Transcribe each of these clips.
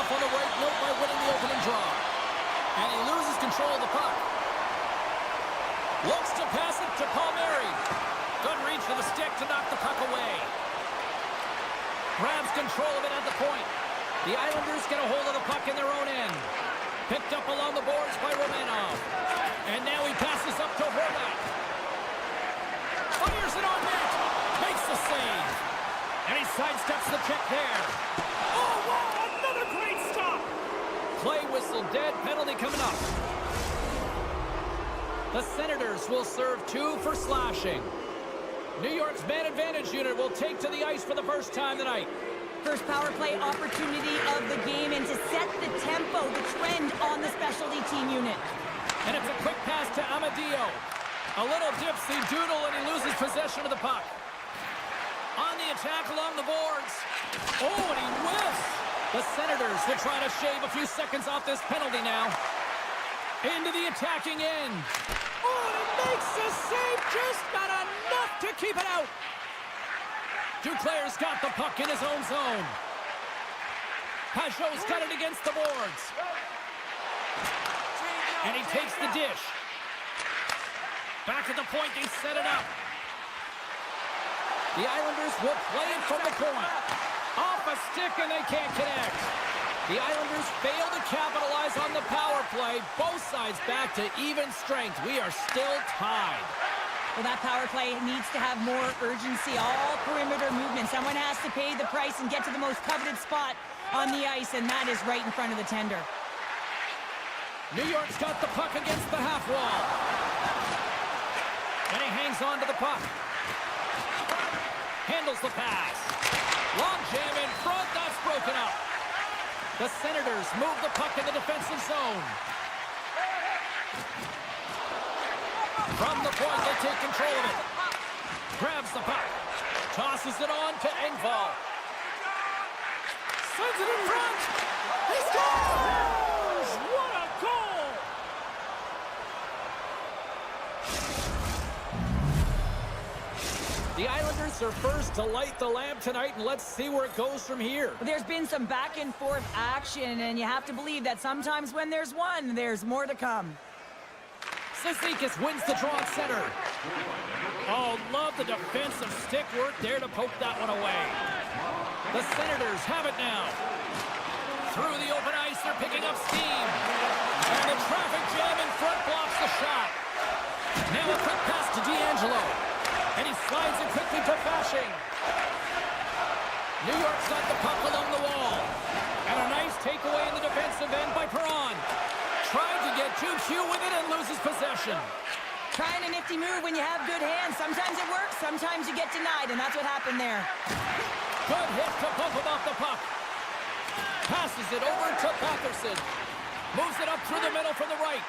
off on the right note by winning the opening draw. And he loses control of the puck. Looks to pass it to Palmieri. Good reach for the stick to knock the puck away. Grabs control of it at the point. The Islanders get a hold of the puck in their own end. Picked up along the boards by Romanov. And now he passes up to Horvat. Fires it on net. Makes the save. And he sidesteps the check there. Oh, wow, another great stop. Play whistle dead. Penalty coming up. The Senators will serve 2 for slashing. New York's man advantage unit will take to the ice for the first time tonight. First power play opportunity of the game, and to set the tempo, the trend on the specialty team unit. And it's a quick pass to Amadio. A little dipsy doodle, and he loses possession of the puck. On the attack along the boards. Oh, and he whiffs. The Senators will try to shave a few seconds off this penalty now. Into the attacking end. Oh, and he makes the save, just not enough to keep it out. Duclair's got the puck in his own zone. Pajot's got it against the boards. And he takes the dish. Back at the point, they set it up. The Islanders will play it from the point. Off a stick, and they can't connect. The Islanders fail to capitalize on the power play. Both sides back to even strength. We are still tied. Well, that power play needs to have more urgency, all perimeter movement. Someone has to pay the price and get to the most coveted spot on the ice, and that is right in front of the tender. New York's got the puck against the half wall. And he hangs on to the puck. Handles the pass. Long jam in front, that's broken up. The Senators move the puck in the defensive zone. From the point, they take control of it. Grabs the puck. Tosses it on to Engvall. Sends it in front. He scores! What a goal! The Islanders are first to light the lamp tonight, and let's see where it goes from here. There's been some back and forth action, and you have to believe that sometimes when there's one, there's more to come. Cizikas wins the draw at center. Oh, love the defensive stick work there to poke that one away. The Senators have it now. Through the open ice, they're picking up steam. And the traffic jam in front blocks the shot. Now a quick pass to D'Angelo. And he slides it quickly to Fasching. New York's got the puck along the wall. And a nice takeaway in the defensive end by Perron. Tried to get too cute with it and loses possession. Trying a nifty move when you have good hands. Sometimes it works, sometimes you get denied, and that's what happened there. Good hit to bump him off the puck. Passes it over to Patterson. Moves it up through the middle from the right.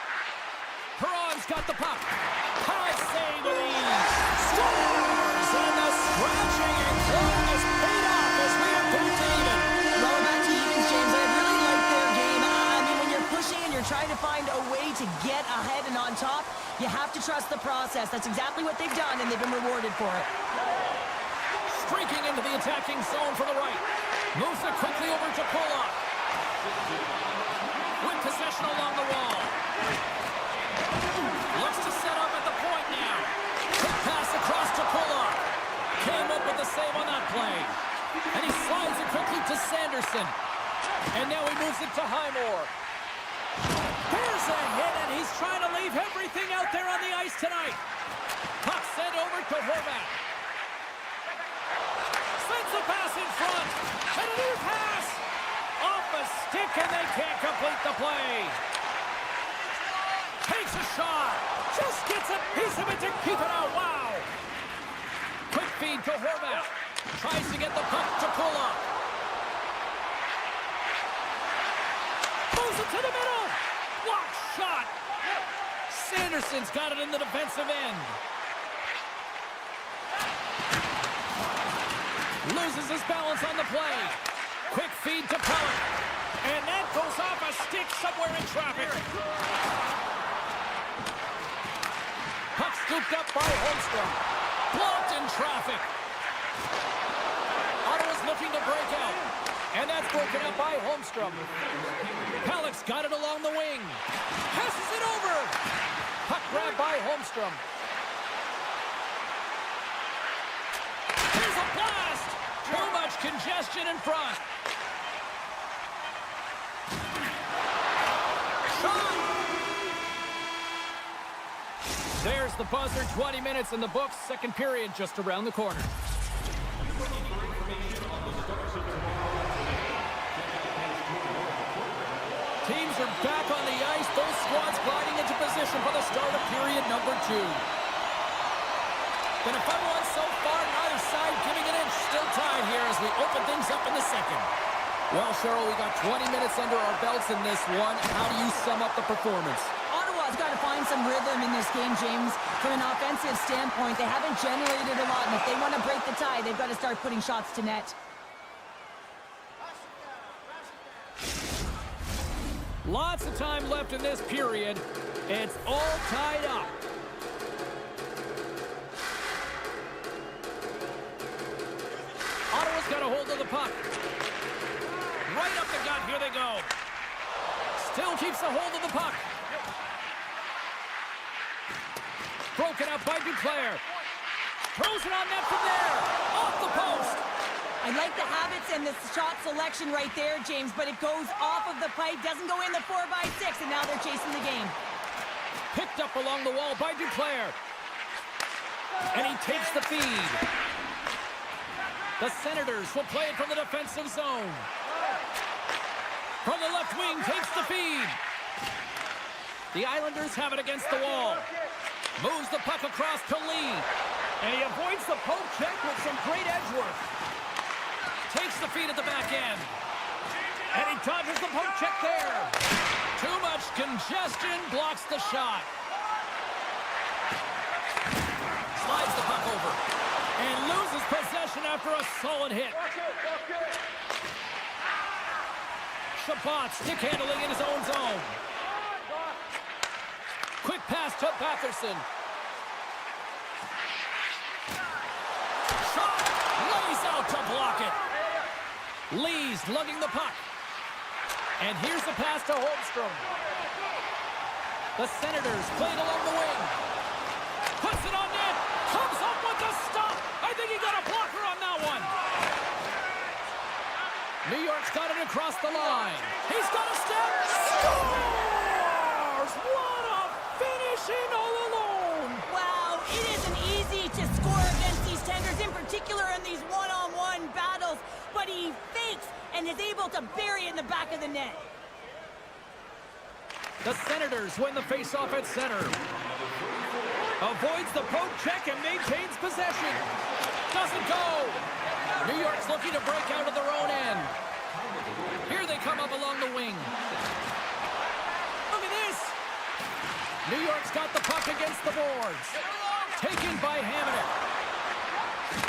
Perron's got the puck. High save with ease. Scores! And the scratching and clawing is paid off as we are back to even. Well, back to evens, James. I really like their game. I mean, when you're pushing and you're trying to find a way to get ahead and on top, you have to trust the process. That's exactly what they've done, and they've been rewarded for it. Streaking into the attacking zone from the right. Moves it quickly over to Pollock. With possession along the wall. Looks to set up at the point now. Quick pass across to Pollock. Came up with the save on that play. And he slides it quickly to Sanderson. And now he moves it to Highmore. Here's a hit, and he's trying to leave everything out there on the ice tonight. Puck sent over to Horvat. Sends the pass in front. And a new pass. Off a stick, and they can't complete the play. Takes a shot. Just gets a piece of it to keep it out. Wow. Quick feed to Horvat. Tries to get the puck to Pollock. Moves it to the middle. Block shot. Sanderson's got it in the defensive end. Loses his balance on the play. Quick feed to Pellet. And that goes off a stick somewhere in traffic. Puck scooped up by Holmstrom. Blocked in traffic. Ottawa's looking to break out. And that's broken up by Holmstrom. Halleck's got it along the wing. Passes it over. Puck grabbed by Holmstrom. Here's a blast. Too much congestion in front. Shot. There's the buzzer. 20 minutes in the books. Second period just around the corner. Teams are back on the ice. Both squads gliding into position for the start of period number 2. Been a fun one so far. Neither side giving an inch. Still tied here as we open things up in the second. Well, Cheryl, we got 20 minutes under our belts in this one. How do you sum up the performance? Ottawa's got to find some rhythm in this game, James. From an offensive standpoint, they haven't generated a lot, and if they want to break the tie, they've got to start putting shots to net. Lots of time left in this period. It's all tied up. Ottawa's got a hold of the puck. Right up the gut. Here they go. Still keeps a hold of the puck. Broken up by Duclair. Throws it on net from there. Off the post. I like the habits and the shot selection right there, James, but it goes off of the pipe, doesn't go in the 4x6, and now they're chasing the game. Picked up along the wall by Duclair. And he takes the feed. The Senators will play it from the defensive zone. From the left wing, takes the feed. The Islanders have it against the wall. Moves the puck across to Lee. And he avoids the poke check with some great edge work. Takes the feed at the back end. And he dodges the poke check there. Too much congestion, blocks the shot. Slides the puck over. And loses possession after a solid hit. Chabot stick handling in his own zone. Quick pass to Batherson. Shot. Lays out to block it. Lee's lugging the puck. And here's the pass to Holmstrom. The Senators playing along the wing. Puts it on net. Comes up with the stop. I think he got a blocker on that one. New York's got it across the line. He's got a step. Scores! What a finishing all alone. Wow, it isn't easy to score against these Tenders, in particular in these one-on-one battles, but he fakes and is able to bury it in the back of the net. The Senators win the faceoff at center. Avoids the poke check and maintains possession. Doesn't go. New York's looking to break out of their own end. Here they come up along the wing. Look at this. New York's got the puck against the boards. Taken by Hamonic.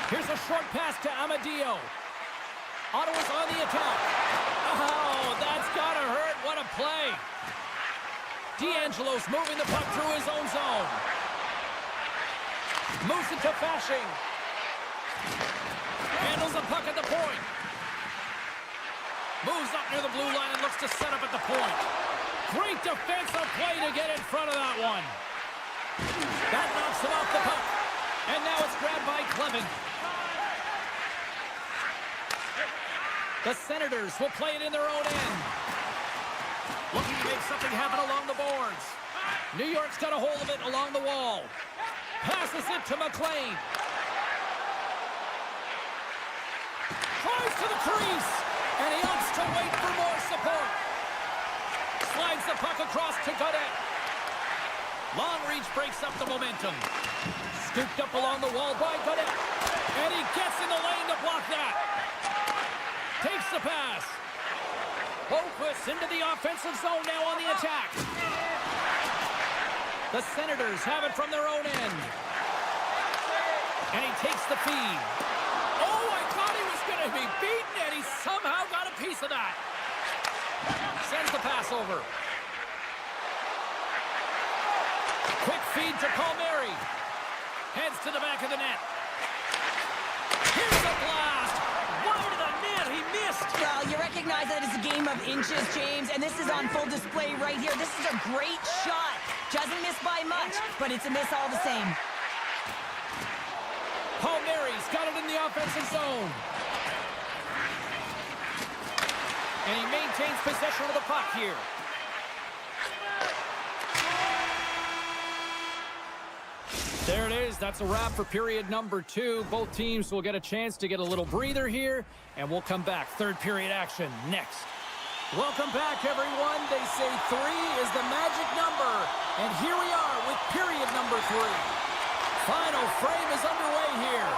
Here's a short pass to Amadio. Ottawa's on the attack. Oh, that's gotta hurt. What a play. D'Angelo's moving the puck through his own zone. Moves it to Fashing. Handles the puck at the point. Moves up near the blue line and looks to set up at the point. Great defensive play to get in front of that one. That knocks him off the puck. And now it's grabbed by Clement. The Senators will play it in their own end. Looking to make something happen along the boards. New York's got a hold of it along the wall. Passes it to McLean. Tries to the crease. And he opts to wait for more support. Slides the puck across to Godet. Long reach breaks up the momentum. Scooped up along the wall by Godet. And he gets in the lane to block that. Takes the pass. Boquist into the offensive zone now on the attack. The Senators have it from their own end. And he takes the feed. Oh, I thought he was going to be beaten, and he somehow got a piece of that. Sends the pass over. Quick feed to Palmieri. Heads to the back of the net. Here's the blast. Wide of the net. He missed. Well, you recognize that it's a game of inches, James, and this is on full display right here. This is a great shot. Doesn't miss by much, but it's a miss all the same. Palmieri's got it in the offensive zone. And he maintains possession of the puck here. There it is. That's a wrap for period number 2. Both teams will get a chance to get a little breather here, and we'll come back. Third period action next. Welcome back, everyone. They say 3 is the magic number, and here we are with period number 3. Final frame is underway here.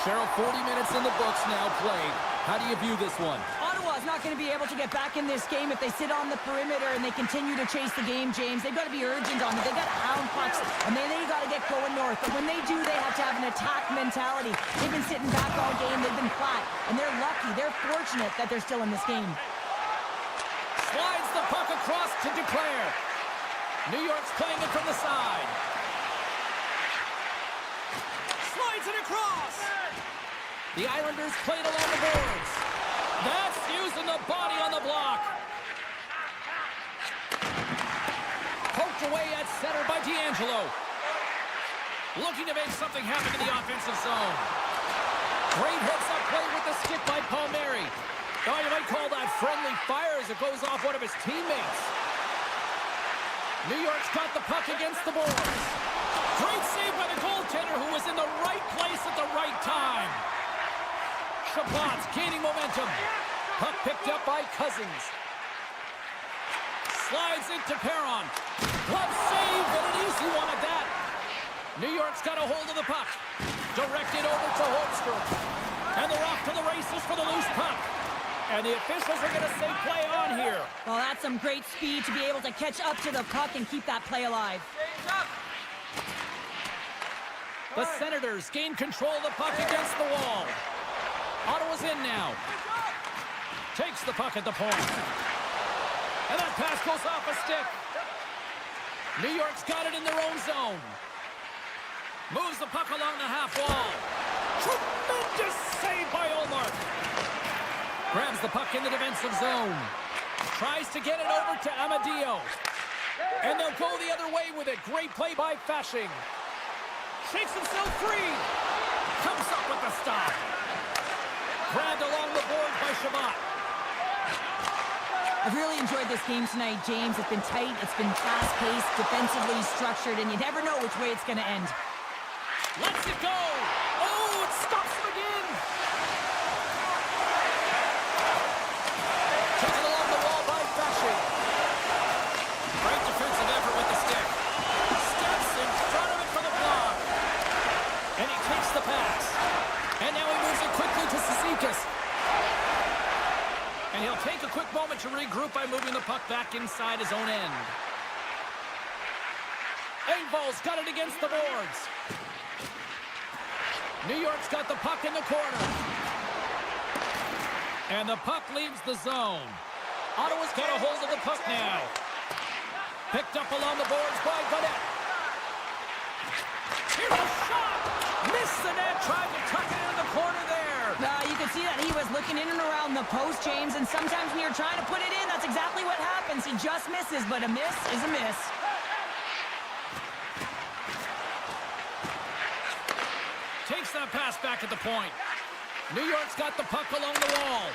Cheryl, 40 minutes in the books now played. How do you view this one? Ottawa's not going to be able to get back in this game if they sit on the perimeter and they continue to chase the game, James. They've got to be urgent on it. They've got to hound pucks, and then they got to get going north. But when they do, they have to have an attack mentality. They've been sitting back all game. They've been flat, and they're lucky. They're fortunate that they're still in this game. Slides the puck across to Duclair. New York's playing it from the side. Slides it across. The Islanders play it along the boards. That's using the body on the block. Poked away at center by D'Angelo. Looking to make something happen in the offensive zone. Great heads-up play with the stick by Palmieri. Oh, you might call that friendly fire as it goes off one of his teammates. New York's got the puck against the boards. Great save by the goaltender who was in the right place at the right time. Shabbat's gaining momentum. Puck picked up by Cousins. Slides into Perron. Glove save, and an easy one at that. New York's got a hold of the puck. Directed over to Holmstrom. And they're off to the races for the loose puck. And the officials are going to say play on here. Well, that's some great speed to be able to catch up to the puck and keep that play alive. The Senators gain control of the puck against the wall. Ottawa's in now. Takes the puck at the point. And that pass goes off a stick. New York's got it in their own zone. Moves the puck along the half wall. Tremendous save by Olmark. Grabs the puck in the defensive zone. Tries to get it over to Amadio. And they'll go the other way with it. Great play by Fasching. Shakes himself free. Comes up with the stop. Grabbed along the board by Shabbat. I've really enjoyed this game tonight, James. It's been tight, it's been fast-paced, defensively structured, and you never know which way it's going to end. Lets it go. Oh, it stops him again. Taken along the wall by Fasching. Great defensive effort with the stick. Steps in front of it for the block. And he takes the pass. And now he moves it quickly to Cizikas. And he'll take a quick moment to regroup by moving the puck back inside his own end. Engvall's got it against the boards. New York's got the puck in the corner. And the puck leaves the zone. Ottawa's got a hold of the puck now. Picked up along the boards by Gaudet. Here's a shot! Missed the net, trying to tuck it in the corner there. You can see that he was looking in and around the post, James, and sometimes when you're trying to put it in, that's exactly what happens. He just misses, but a miss is a miss. Takes that pass back at the point. New York's got the puck along the wall.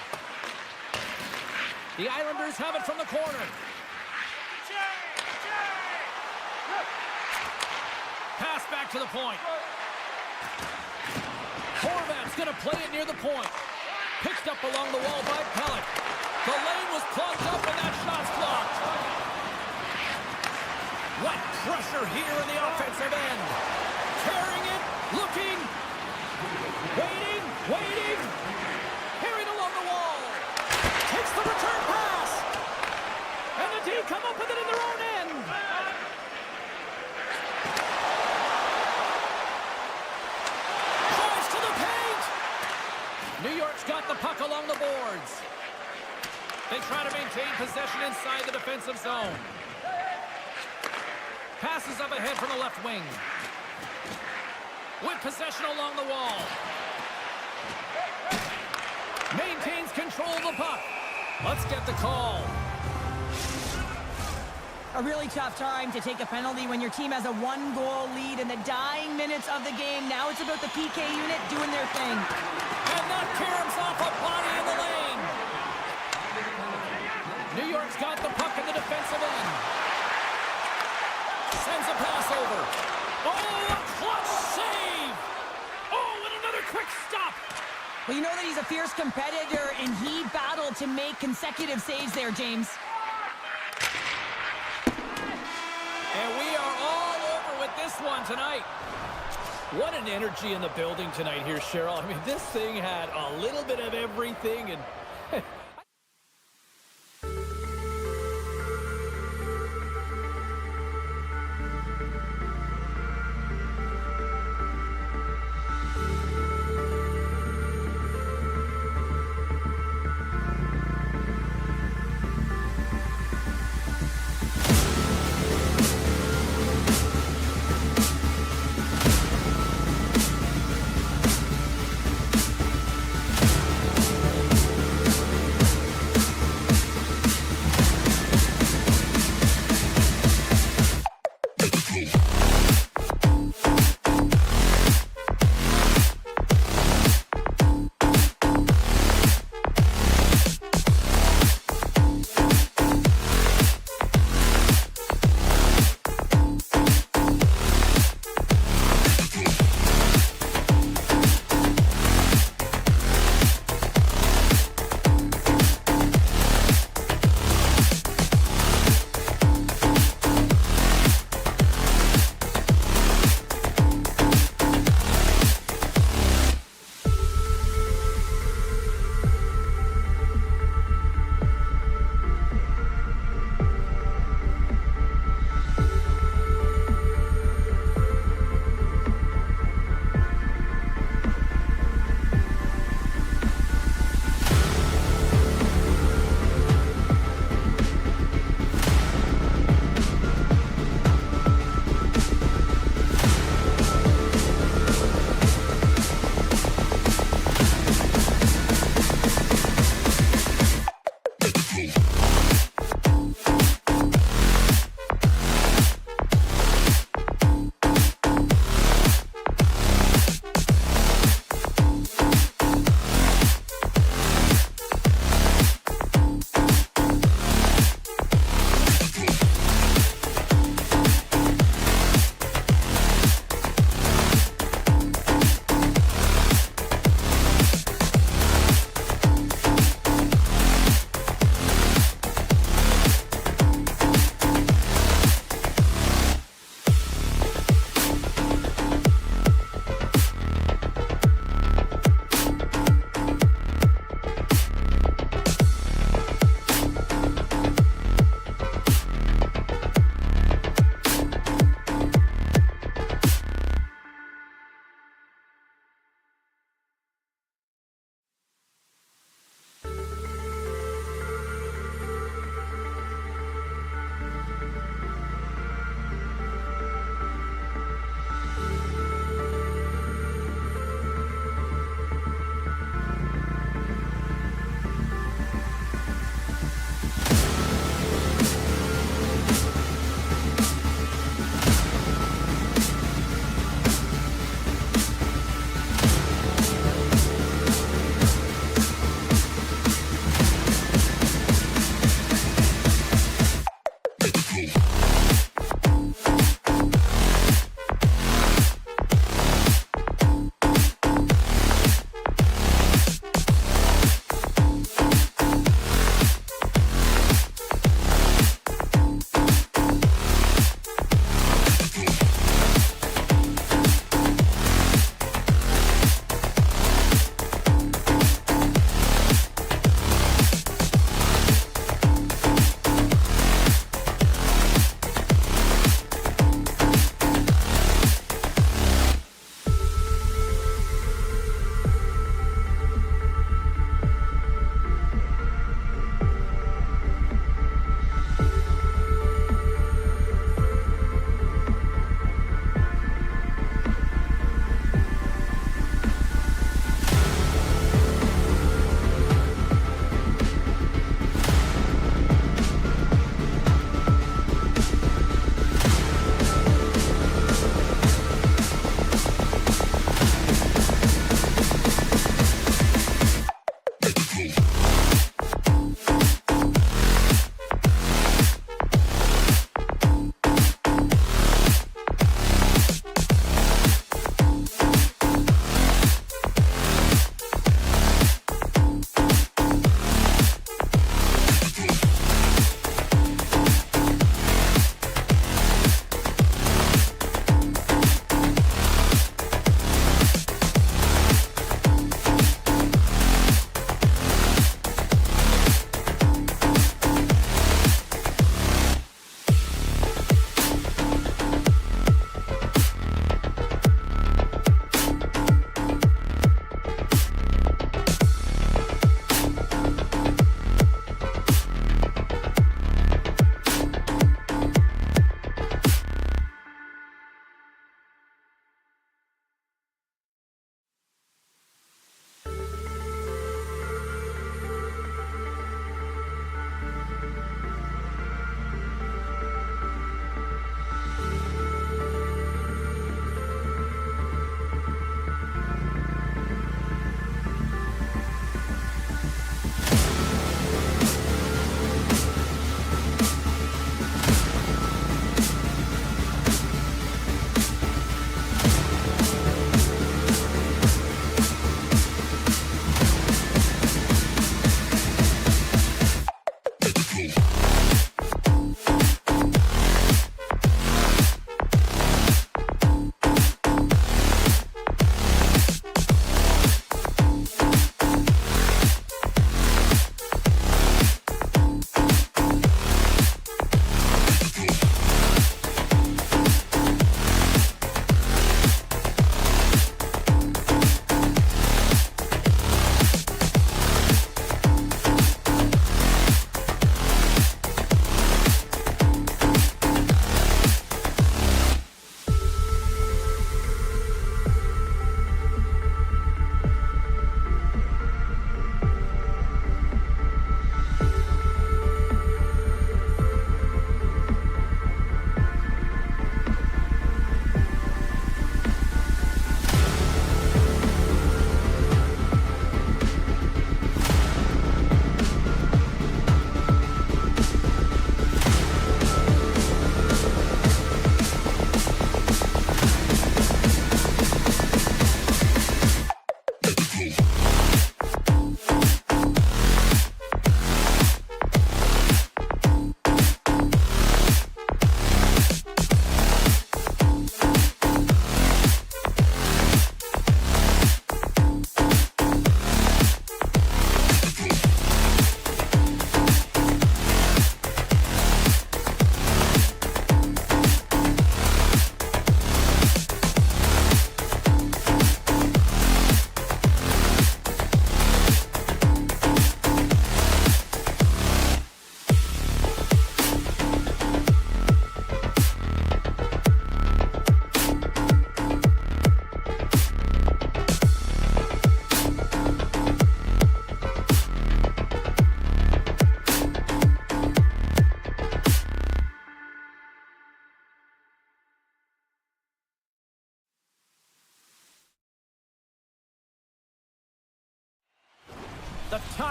The Islanders have it from the corner. Pass back to the point. Horvat's going to play it near the point. Picked up along the wall by Pellick. The lane was plugged up and that shot's blocked. What pressure here in the offensive end. Carrying it, looking, waiting. Carried along the wall. Takes the return pass. And the D come up with it in their own end. Drives to the paint. New York's got the puck along the boards. They try to maintain possession inside the defensive zone. Passes up ahead from the left wing. With possession along the wall. Maintains control of the puck. Let's get the call. A really tough time to take a penalty when your team has a one-goal lead in the dying minutes of the game. Now it's about the PK unit doing their thing. And that caroms off a body in the lane. New York's got the puck in the defensive end. Sends a pass over. Oh, a clutch save! Oh, and another quick stop. Well, you know that he's a fierce competitor, and he battled to make consecutive saves there, James. And we are all over with this one tonight. What an energy in the building tonight here, Cheryl. I mean, this thing had a little bit of everything, and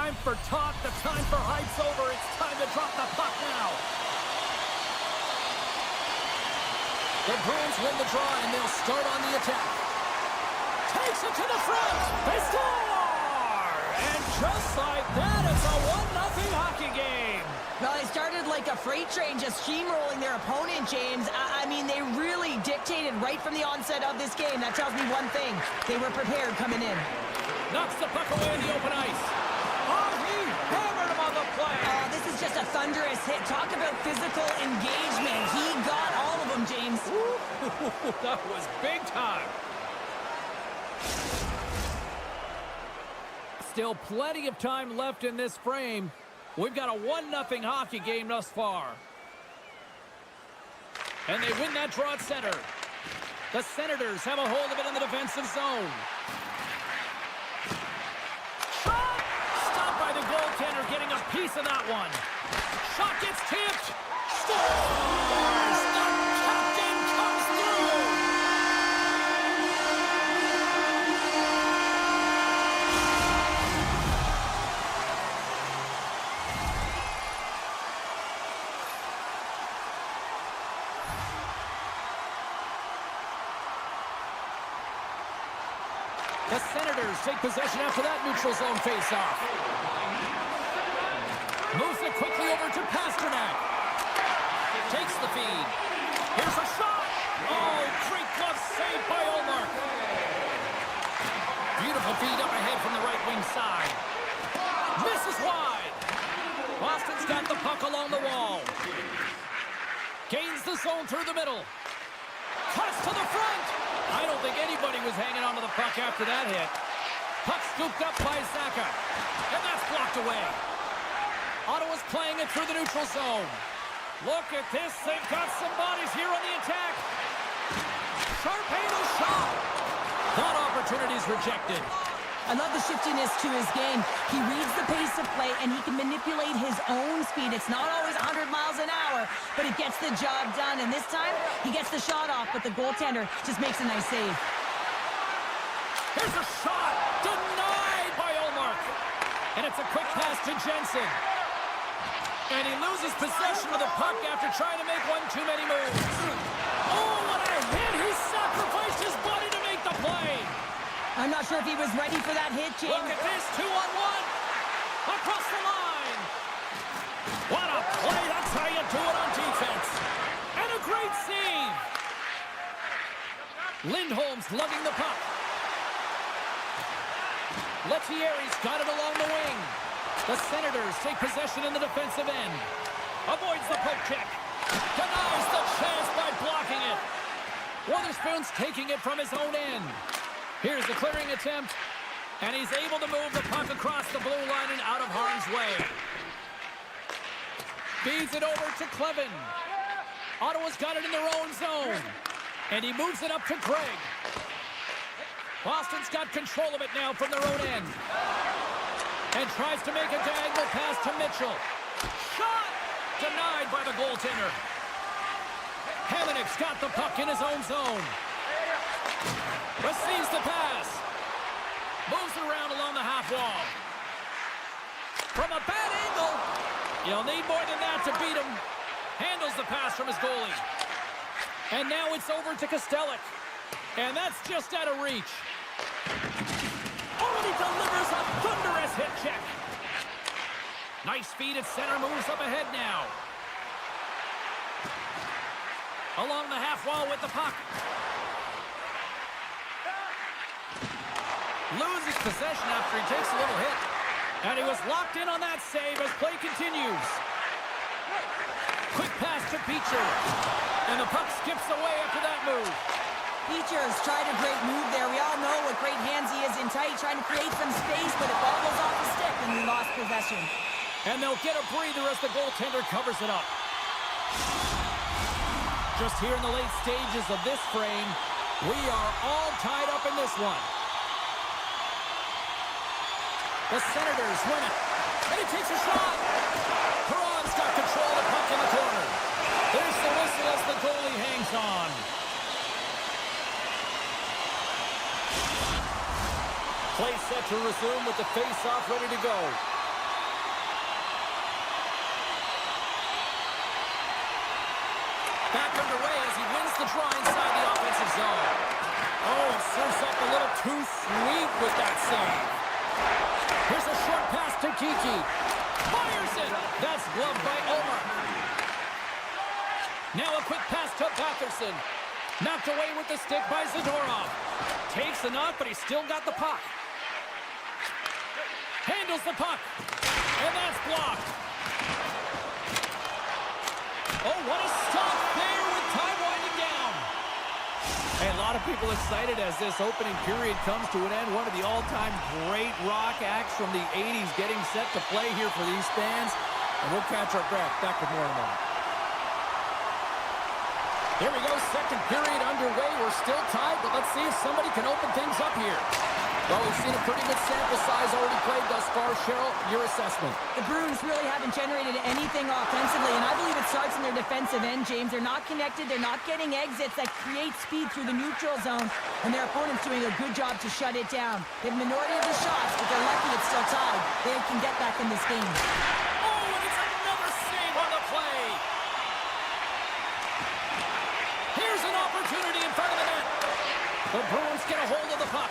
time for talk. The time for hype's over. It's time to drop the puck now. The Bruins win the draw, and they'll start on the attack. Takes it to the front. They score! And just like that, it's a 1-0 hockey game. Well, they started like a freight train, just steamrolling their opponent, James. I mean, they really dictated right from the onset of this game. That tells me one thing. They were prepared coming in. Knocks the puck away in the open ice. Oh, he hammered him on the play. This is just a thunderous hit. Talk about physical engagement. He got all of them, James. Ooh, that was big time. Still plenty of time left in this frame. We've got a 1-0 hockey game thus far. And they win that draw at center. The Senators have a hold of it in the defensive zone. Shot! Stopped by the goaltender, getting a piece of that one. Shot gets tipped. Scores! The captain comes through! The Senators take possession after that neutral zone face-off. Moves it quickly over to Pasternak. Takes the feed. Here's a shot. Oh, great glove save by Olmark. Beautiful feed up ahead from the right wing side. Misses wide. Boston's got the puck along the wall. Gains the zone through the middle. Cuts to the front. I don't think anybody was hanging onto the puck after that hit. Puck scooped up by Zaka. And that's blocked away. Ottawa's playing it through the neutral zone. Look at this. They've got some bodies here on the attack. Sharp-handed shot. That opportunity's rejected. I love the shiftiness to his game. He reads the pace of play, and he can manipulate his own speed. It's not always 100 miles an hour, but it gets the job done. And this time, he gets the shot off, but the goaltender just makes a nice save. Here's a shot. Denied by Olmark. And it's a quick pass to Jensen. And he loses possession of the puck after trying to make one too many moves. Oh, what a hit. He sacrificed his body to make the play. I'm not sure if he was ready for that hit, James. Look at this, 2-on-1. Across the line. What a play. That's how you do it on defense. And a great save. Lindholm's lugging the puck. Lettieri's got it along the wing. The Senators take possession in the defensive end. Avoids the poke check. Denies the chance by blocking it. Witherspoon's taking it from his own end. Here's the clearing attempt. And he's able to move the puck across the blue line and out of harm's way. Feeds it over to Clevin. Ottawa's got it in their own zone. And he moves it up to Craig. Boston's got control of it now from their own end. And tries to make a diagonal pass to Mitchell. Shot! Denied by the goaltender. Hamannik's got the puck in his own zone. Receives the pass. Moves it around along the half wall. From a bad angle. You'll need more than that to beat him. Handles the pass from his goalie. And now it's over to Kostelic. And that's just out of reach. Oh, and he delivers a thunderous hit check. Nice feed at center, moves up ahead now. Along the half wall with the puck. Loses possession after he takes a little hit. And he was locked in on that save as play continues. Quick pass to Beecher. And the puck skips away after that move. Beecher's tried a great move there. We all know what great hands he is in tight, trying to create some space, but it ball goes off the stick and we lost possession. And they'll get a breather as the goaltender covers it up. Just here in the late stages of this frame, we are all tied up in this one. The Senators win it. And he takes a shot. Perron's got control of the puck in the corner. There's the whistle as the goalie hangs on. Play set to resume with the face-off ready to go. Back underway as he wins the draw inside the offensive zone. Oh, and serves up a little too sweet with that save. Here's a short pass to Kiki. Fires it. That's gloved by Omar. Now a quick pass to Patterson. Knocked away with the stick by Zadorov. Takes the knock, but he's still got the puck. Handles the puck. And that's blocked. Oh, what a stop there with time winding down. Hey, a lot of people excited as this opening period comes to an end. One of the all-time great rock acts from the 80s getting set to play here for these fans. And we'll catch our breath. Back with more in a moment. Here we go, second period underway. We're still tied, but let's see if somebody can open things up here. Well, we've seen a pretty good sample size already played thus far. Cheryl, your assessment. The Bruins really haven't generated anything offensively, and I believe it starts in their defensive end, James. They're not connected. They're not getting exits that create speed through the neutral zone, and their opponent's doing a good job to shut it down. They have a minority of the shots, but they're lucky it's still tied. They can get back in this game. Oh, and it's another save on the play. Here's an opportunity in front of the net. The Bruins get a hold of the puck.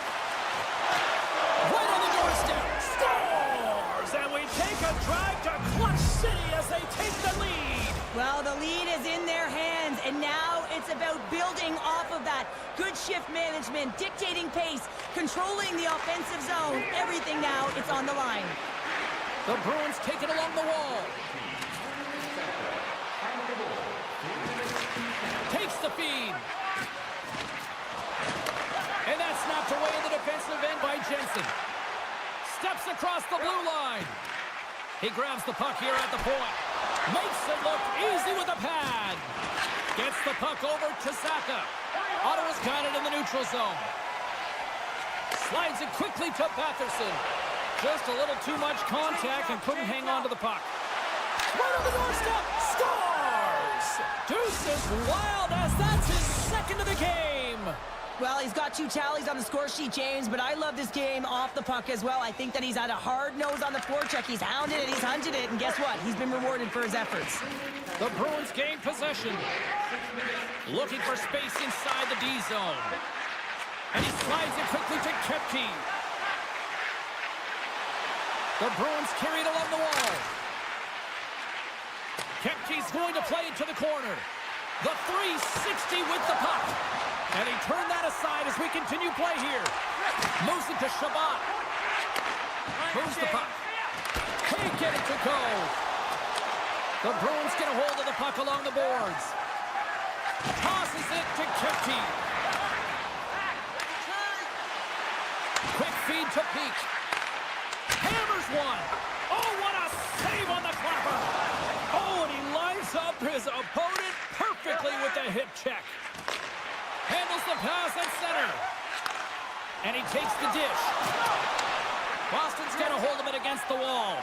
Right on the doorstep. Scores! And we take a drive to Clutch City as they take the lead. Well, the lead is in their hands, and now it's about building off of that. Good shift management, dictating pace, controlling the offensive zone. Everything now, it's on the line. The Bruins take it along the wall. Takes the feed. And that's snapped away in the defensive end by Jensen. Steps across the blue line. He grabs the puck here at the point. Makes it look easy with a pad. Gets the puck over to Saka. Ottawa's got it in the neutral zone. Slides it quickly to Patterson. Just a little too much contact and couldn't hang on to the puck. Right on the doorstep. Scores! Deuces wild as that's his second of the game. Well, he's got 2 tallies on the score sheet, James, but I love this game off the puck as well. I think that he's had a hard nose on the forecheck. He's hounded it, he's hunted it, and guess what? He's been rewarded for his efforts. The Bruins gain possession. Looking for space inside the D zone. And he slides it quickly to Kepke. The Bruins carry it along the wall. Kepke's going to play it to the corner. The 360 with the puck. And he turned that aside as we continue play here. Moves it to Shabbat. Moves the puck. Can't get it to go. The Bruins get a hold of the puck along the boards. Tosses it to Kepke. Quick feed to Peak. Hammers one. Oh, what a save on the clapper. Oh, and he lines up his opponent perfectly with the hip check. Handles the pass at center. And he takes the dish. Boston's got a hold of it against the wall.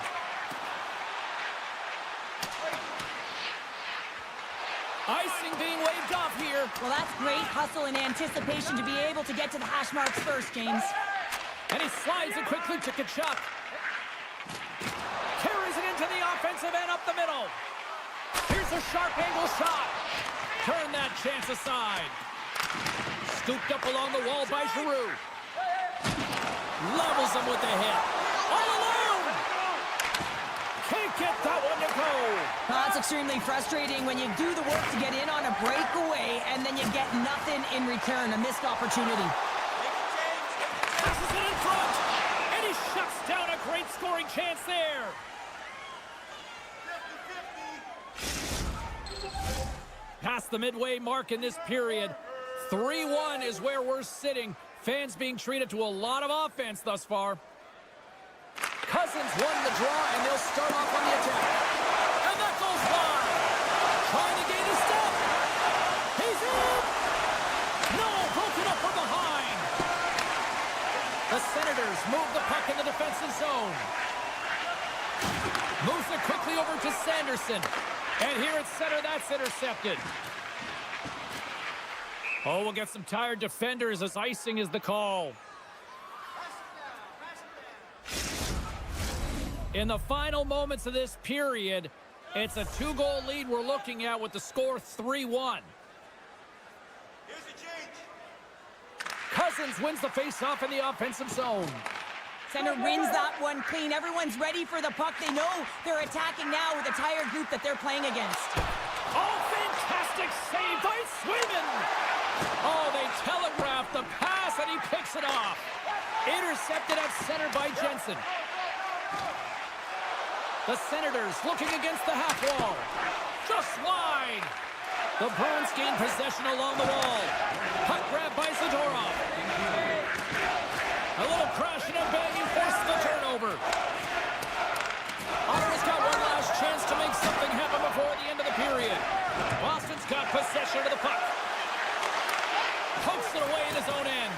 Icing being waved off here. Well, that's great hustle and anticipation to be able to get to the hash marks first, James. And he slides it quickly to Tkachuk. Carries it into the offensive end up the middle. Here's a sharp angle shot. Turn that chance aside. Scooped up along the wall by Giroux. Levels him with the hit. All alone! Can't get that one to go. That's extremely frustrating when you do the work to get in on a breakaway and then you get nothing in return, a missed opportunity. Passes it in front, and he shuts down a great scoring chance there. Past the midway mark in this period. 3-1 is where we're sitting. Fans being treated to a lot of offense thus far. Cousins won the draw, and they'll start off on the attack. And that goes by. Trying to gain a step. He's in. No, broken up from behind. The Senators move the puck in the defensive zone. Moves it quickly over to Sanderson. And here at center, that's intercepted. Oh, we'll get some tired defenders as icing is the call. In the final moments of this period, it's a 2-goal lead we're looking at with the score 3-1. Cousins wins the face-off in the offensive zone. Center wins that one clean. Everyone's ready for the puck. They know they're attacking now with the tired group that they're playing against. Oh, fantastic save by Swayman! Oh, they telegraphed the pass, and he picks it off. Intercepted at center by Jensen. The Senators looking against the half wall. Just wide. The Bruins gain possession along the wall. Puck grab by Zadorov. A little crash and a banging forces the turnover. Ottawa's got one last chance to make something happen before the end of the period. Boston's got possession of the puck. Pokes it away in his own end.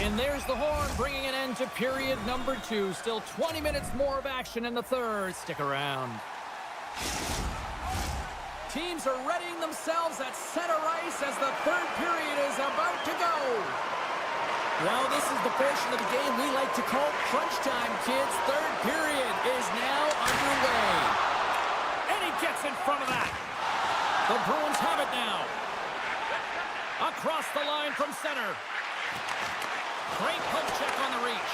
And there's the horn, bringing an end to period number 2. Still 20 minutes more of action in the third. Stick around. Teams are readying themselves at center ice as the third period is about to go. Well, this is the portion of the game we like to call crunch time, kids. Third period is now underway. And he gets in front of that. The Bruins have it now. Across the line from center. Great poke check on the reach.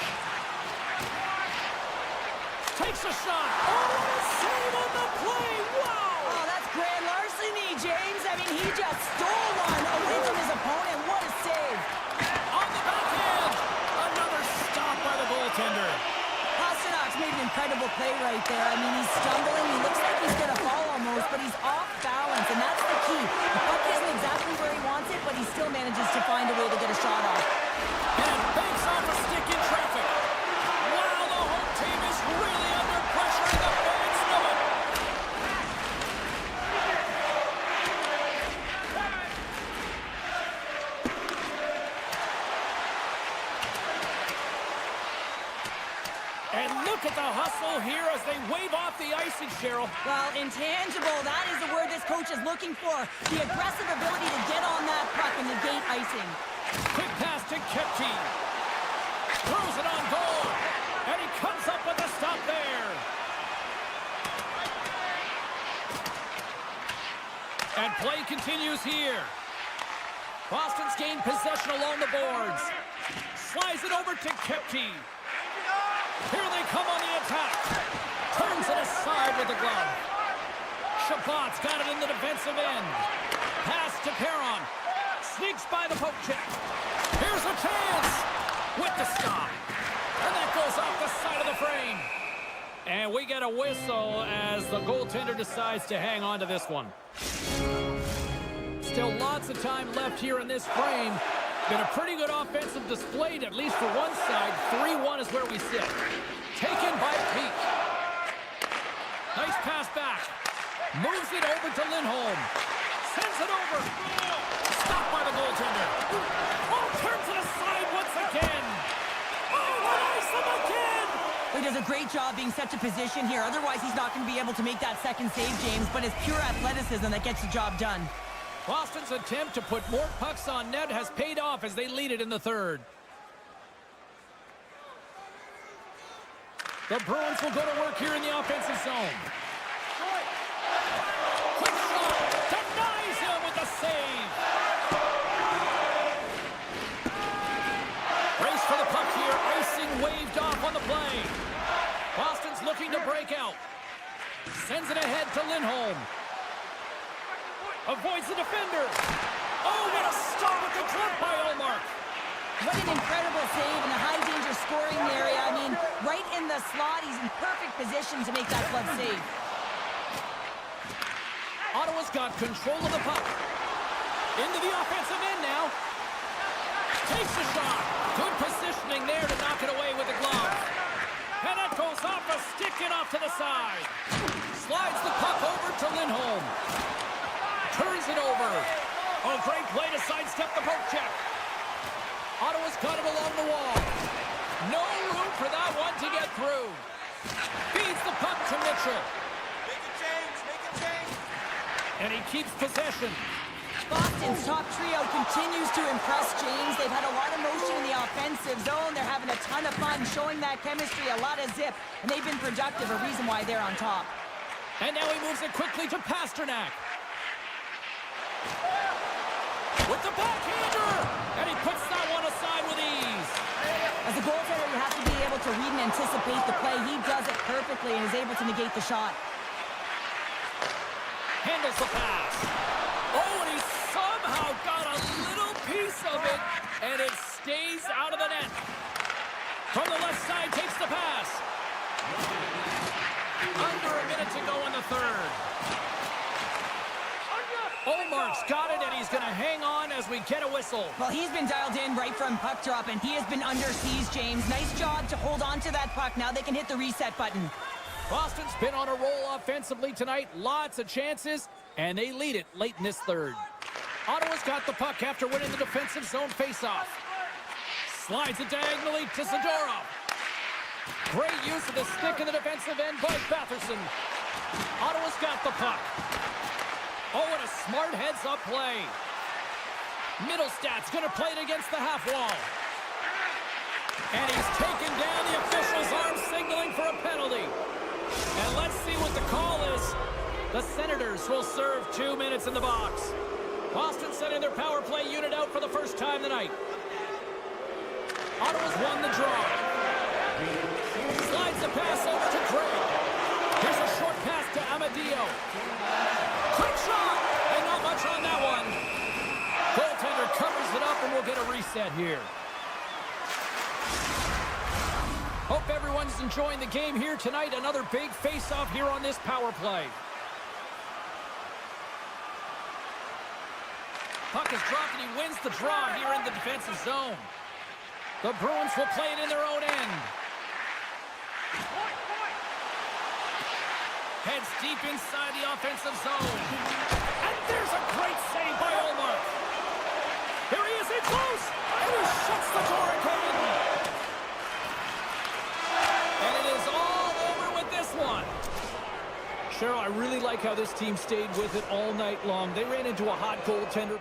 Takes a shot. Oh, what a save on the play. Wow. Oh, that's grand larceny, James. I mean, he just stole one away from his opponent. What a save. On the backhand. Another stop by the goaltender. Pasternak's made an incredible play right there. I mean, he's stumbling. He looks like he's going to fall almost, but he's off balance, and that's the key. The puck isn't exactly where he wants it, but he still manages to find a way to get a shot off. And banks off a stick in traffic. Wow, the home team is really under pressure, and the fans know it. And look at the hustle here as they wave off the icing, Cheryl. Well, intangible, that is the word this coach is looking for. The aggressive ability to get on that puck and negate icing. Quick pass to Kepke. Throws it on goal. And he comes up with a stop there. And play continues here. Boston's gained possession along the boards. Slides it over to Kepke. Here they come on the attack. Turns it aside with the glove. Chabot's got it in the defensive end. Pass to Perron. Sneaks by the poke check. Here's a chance with the stop. And that goes off the side of the frame. And we get a whistle as the goaltender decides to hang on to this one. Still lots of time left here in this frame. Been a pretty good offensive display, at least for one side. 3-1 is where we sit. Taken by Peak. Nice pass back. Moves it over to Lindholm. Sends it over. Stopped by the goaltender. Oh, turns it aside once again. Oh, what ice him again! He does a great job being such a position here. Otherwise, he's not going to be able to make that second save, James. But it's pure athleticism that gets the job done. Boston's attempt to put more pucks on net has paid off as they lead it in the third. The Bruins will go to work here in the offensive zone. Quick shot. Denies him with the save. Race for the puck here. Icing waved off on the play. Boston's looking to break out. Sends it ahead to Lindholm. Avoids the defender. Oh, what a stop with the glove by Ullmark. What an incredible save in a high-danger scoring area. I mean, right in the slot, he's in perfect position to make that glove save. Ottawa's got control of the puck. Into the offensive end now. Takes a shot. Good positioning there to knock it away with the glove. And it goes off a stick and off to the side. Slides the puck over to Lindholm. Turns it over. Oh, great play to sidestep the poke check. Ottawa's got it along the wall. No room for that one to get through. Feeds the puck to Mitchell. Make a change. And he keeps possession. Boston's top trio continues to impress, James. They've had a lot of motion in the offensive zone. They're having a ton of fun, showing that chemistry, a lot of zip, and they've been productive, a reason why they're on top. And now he moves it quickly to Pasternak. With the backhander! And he puts that one aside with ease. As a goaltender, you have to be able to read and anticipate the play. He does it perfectly and is able to negate the shot. Handles the pass. Oh, and he somehow got a little piece of it, and it stays out of the net. From the left side, takes the pass. Under a minute to go in the third. Olmark's got it, and he's going to hang on as we get a whistle. Well, he's been dialed in right from puck drop, and he has been under siege, James. Nice job to hold on to that puck. Now they can hit the reset button. Boston's been on a roll offensively tonight. Lots of chances, and they lead it late in this third. Ottawa's got the puck after winning the defensive zone faceoff. Slides it diagonally to Zadorov. Great use of the stick in the defensive end by Batherson. Ottawa's got the puck. Oh, and a smart heads-up play. Middlestat's going to play it against the half wall. And he's taken down. The official's arm signaling for a penalty. And let's see what the call is. The Senators will serve 2 minutes in the box. Boston sending their power play unit out for the first time tonight. Ottawa's won the draw. Slides the pass over to Craig. Here's a short pass to Amadio. Quick shot! And not much on that one. Goaltender covers it up, and we'll get a reset here. Hope everyone's enjoying the game here tonight. Another big face-off here on this power play. Puck is dropped, and he wins the draw here in the defensive zone. The Bruins will play it in their own end. Heads deep inside the offensive zone. And there's a great save by Olmark. Here he is in close. And he shuts the door again. And it is all over with this one. Cheryl, I really like how this team stayed with it all night long. They ran into a hot goaltender.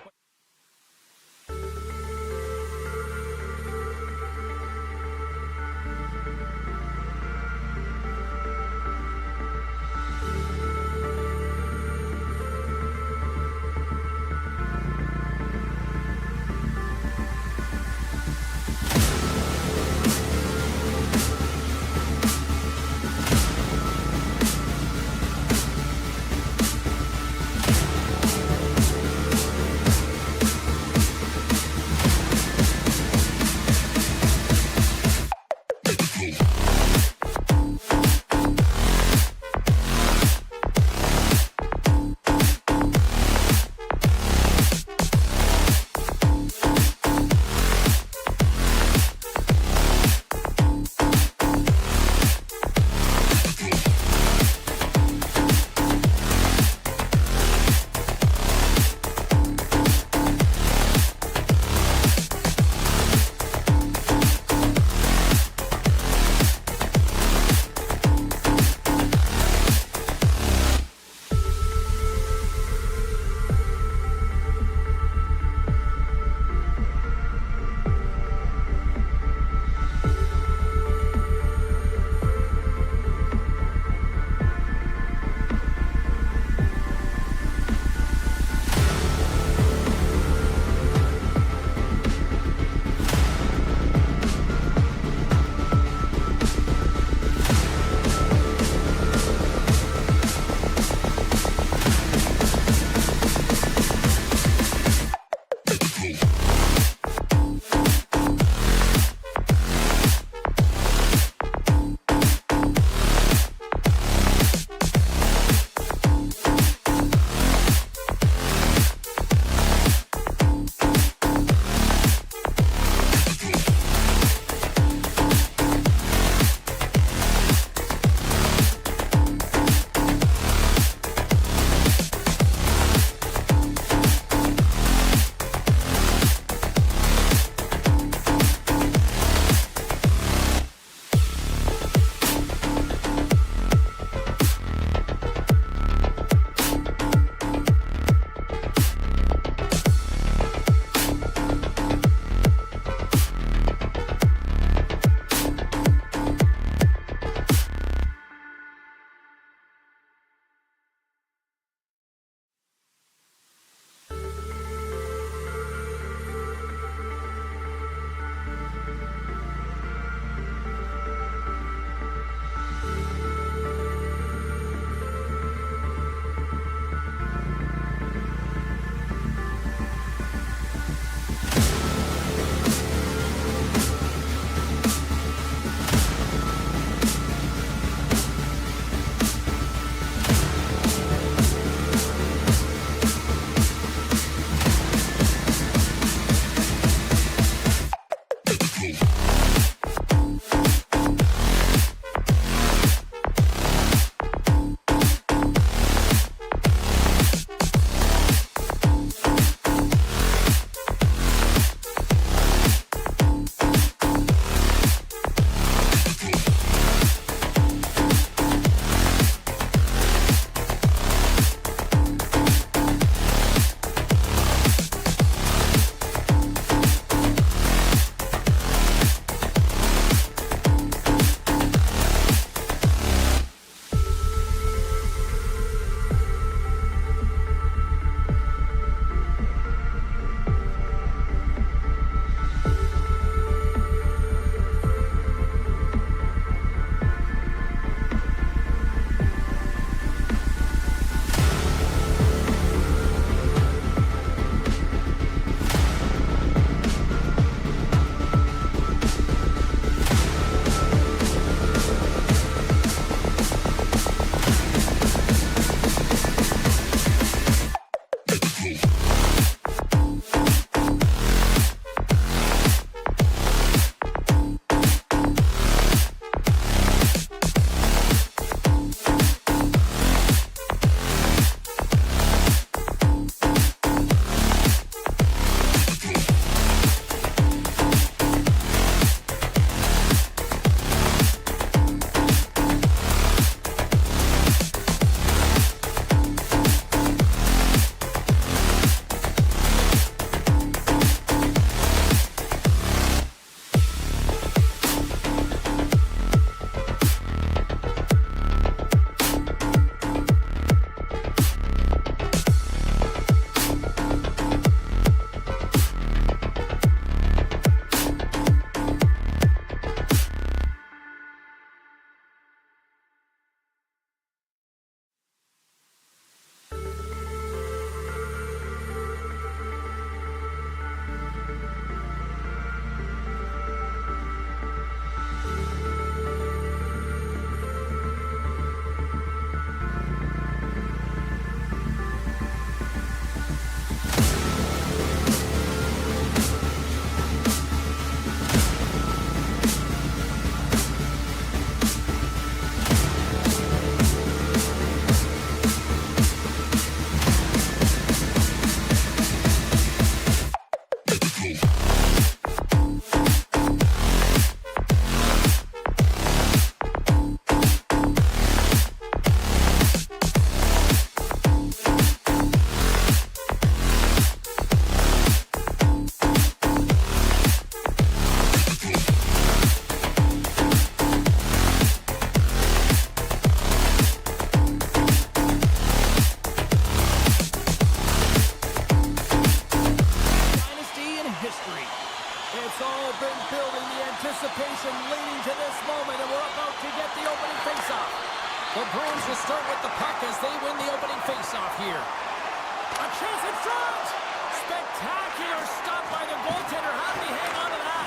The Bruins will start with the puck as they win the opening faceoff here. A chance in front! Spectacular stop by the goaltender. How did he hang on to that?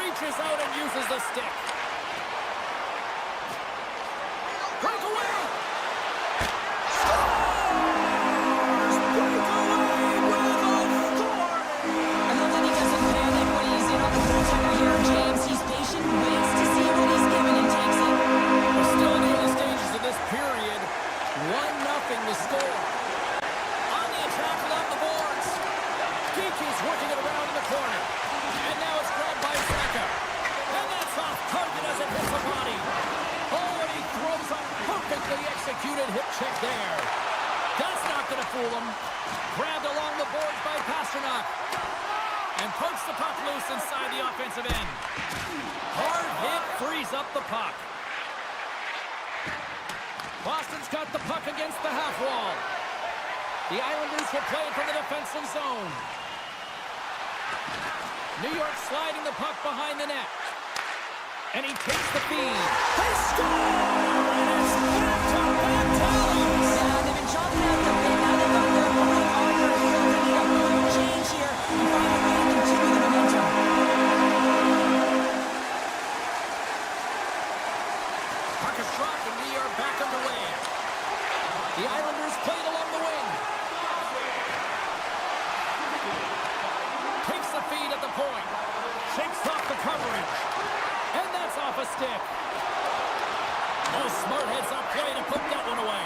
Reaches out and uses the stick. Breakaway! Scores! Breakaway with authority! I love that he doesn't panic when he's in on the goaltender here, James. He's patient, waits to see what he's given and takes it. We're still in the early stages of this period. 1-0 to score. On the attack along the boards. Geeky's working it around in the corner. And now it's grabbed by Zaka. And that's off target as it hits the body. Oh, and he throws a perfectly executed hip check there. That's not going to fool him. Grabbed along the boards by Pasternak. And pokes the puck loose inside the offensive end. Hard hit frees up the puck. Boston's got the puck against the half wall. The Islanders will play it from the defensive zone. New York sliding the puck behind the net. And he takes the feed. They score! And it's back-to-back tallies! Yeah, they've been chopping out the bit. Now they've got their point on their field. They need a point change here and find a way to continue the momentum. Puck is dropped and we are back underway. The Islanders played along the wing. Takes the feed at the point. Shakes off the coverage. And that's off a stick. Oh, smart heads up play to put that one away.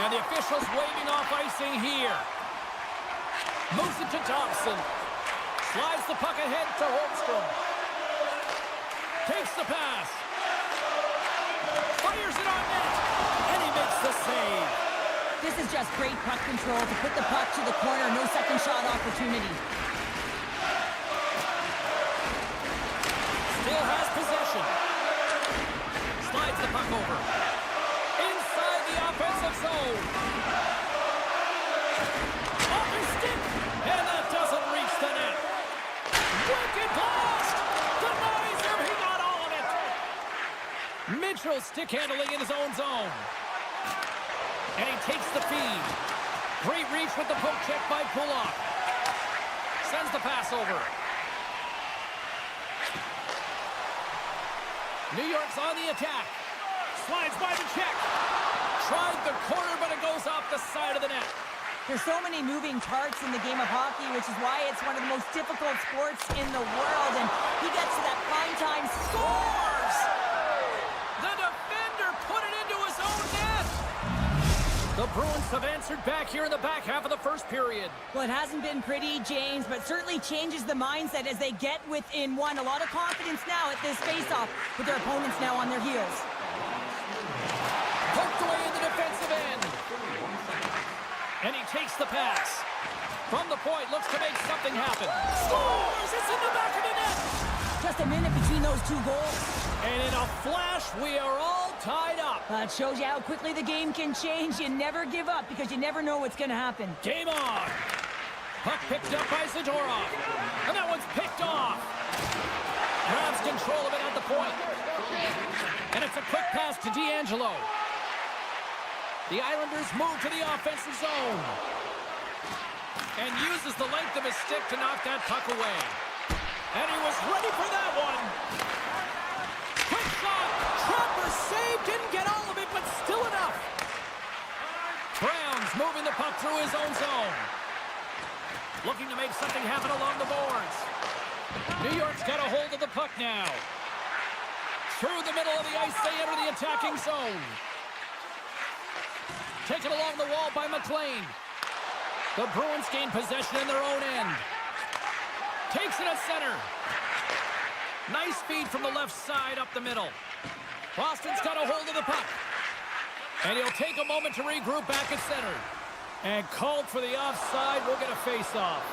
And the officials waving off icing here. Moves it to Thompson. Slides the puck ahead to Holmstrom. Takes the pass. Fires it on net. And he makes the save. This is just great puck control to put the puck to the corner. No second shot opportunity. Still has possession. Slides the puck over. Inside the offensive zone. Off his stick. And that doesn't reach the net. Wicked blast. Denies him. He got all of it. Mitchell stick handling in his own zone. And he takes the feed. Great reach with the poke check by Pullock. Sends the pass over. New York's on the attack. Slides by the check. Tried the corner, but it goes off the side of the net. There's so many moving parts in the game of hockey, which is why it's one of the most difficult sports in the world. And he gets to that prime time, scores! The defender put it into his own net. The Bruins have answered back here in the back half of the first period. Well, it hasn't been pretty, James, but certainly changes the mindset as they get within one. A lot of confidence now at this faceoff with their opponents now on their heels. Poked away in the defensive end. And he takes the pass. From the point, looks to make something happen. Scores! It's in the back of the net! Just a minute between those two goals. And in a flash, we are all tied up. It shows you how quickly the game can change. You never give up because you never know what's going to happen. Game on. Puck picked up by Zadorov. And that one's picked off. Grabs control of it at the point. And it's a quick pass to D'Angelo. The Islanders move to the offensive zone. And uses the length of his stick to knock that puck away. And he was ready for that one. Quick shot. Trapper saved. Didn't get all of it, but still enough. Browns moving the puck through his own zone. Looking to make something happen along the boards. New York's got a hold of the puck now. Through the middle of the ice, they enter the attacking zone. Taken along the wall by McLean. The Bruins gain possession in their own end. Takes it at center. Nice feed from the left side up the middle. Boston's got a hold of the puck. And he'll take a moment to regroup back at center. And called for the offside. We'll get a face-off.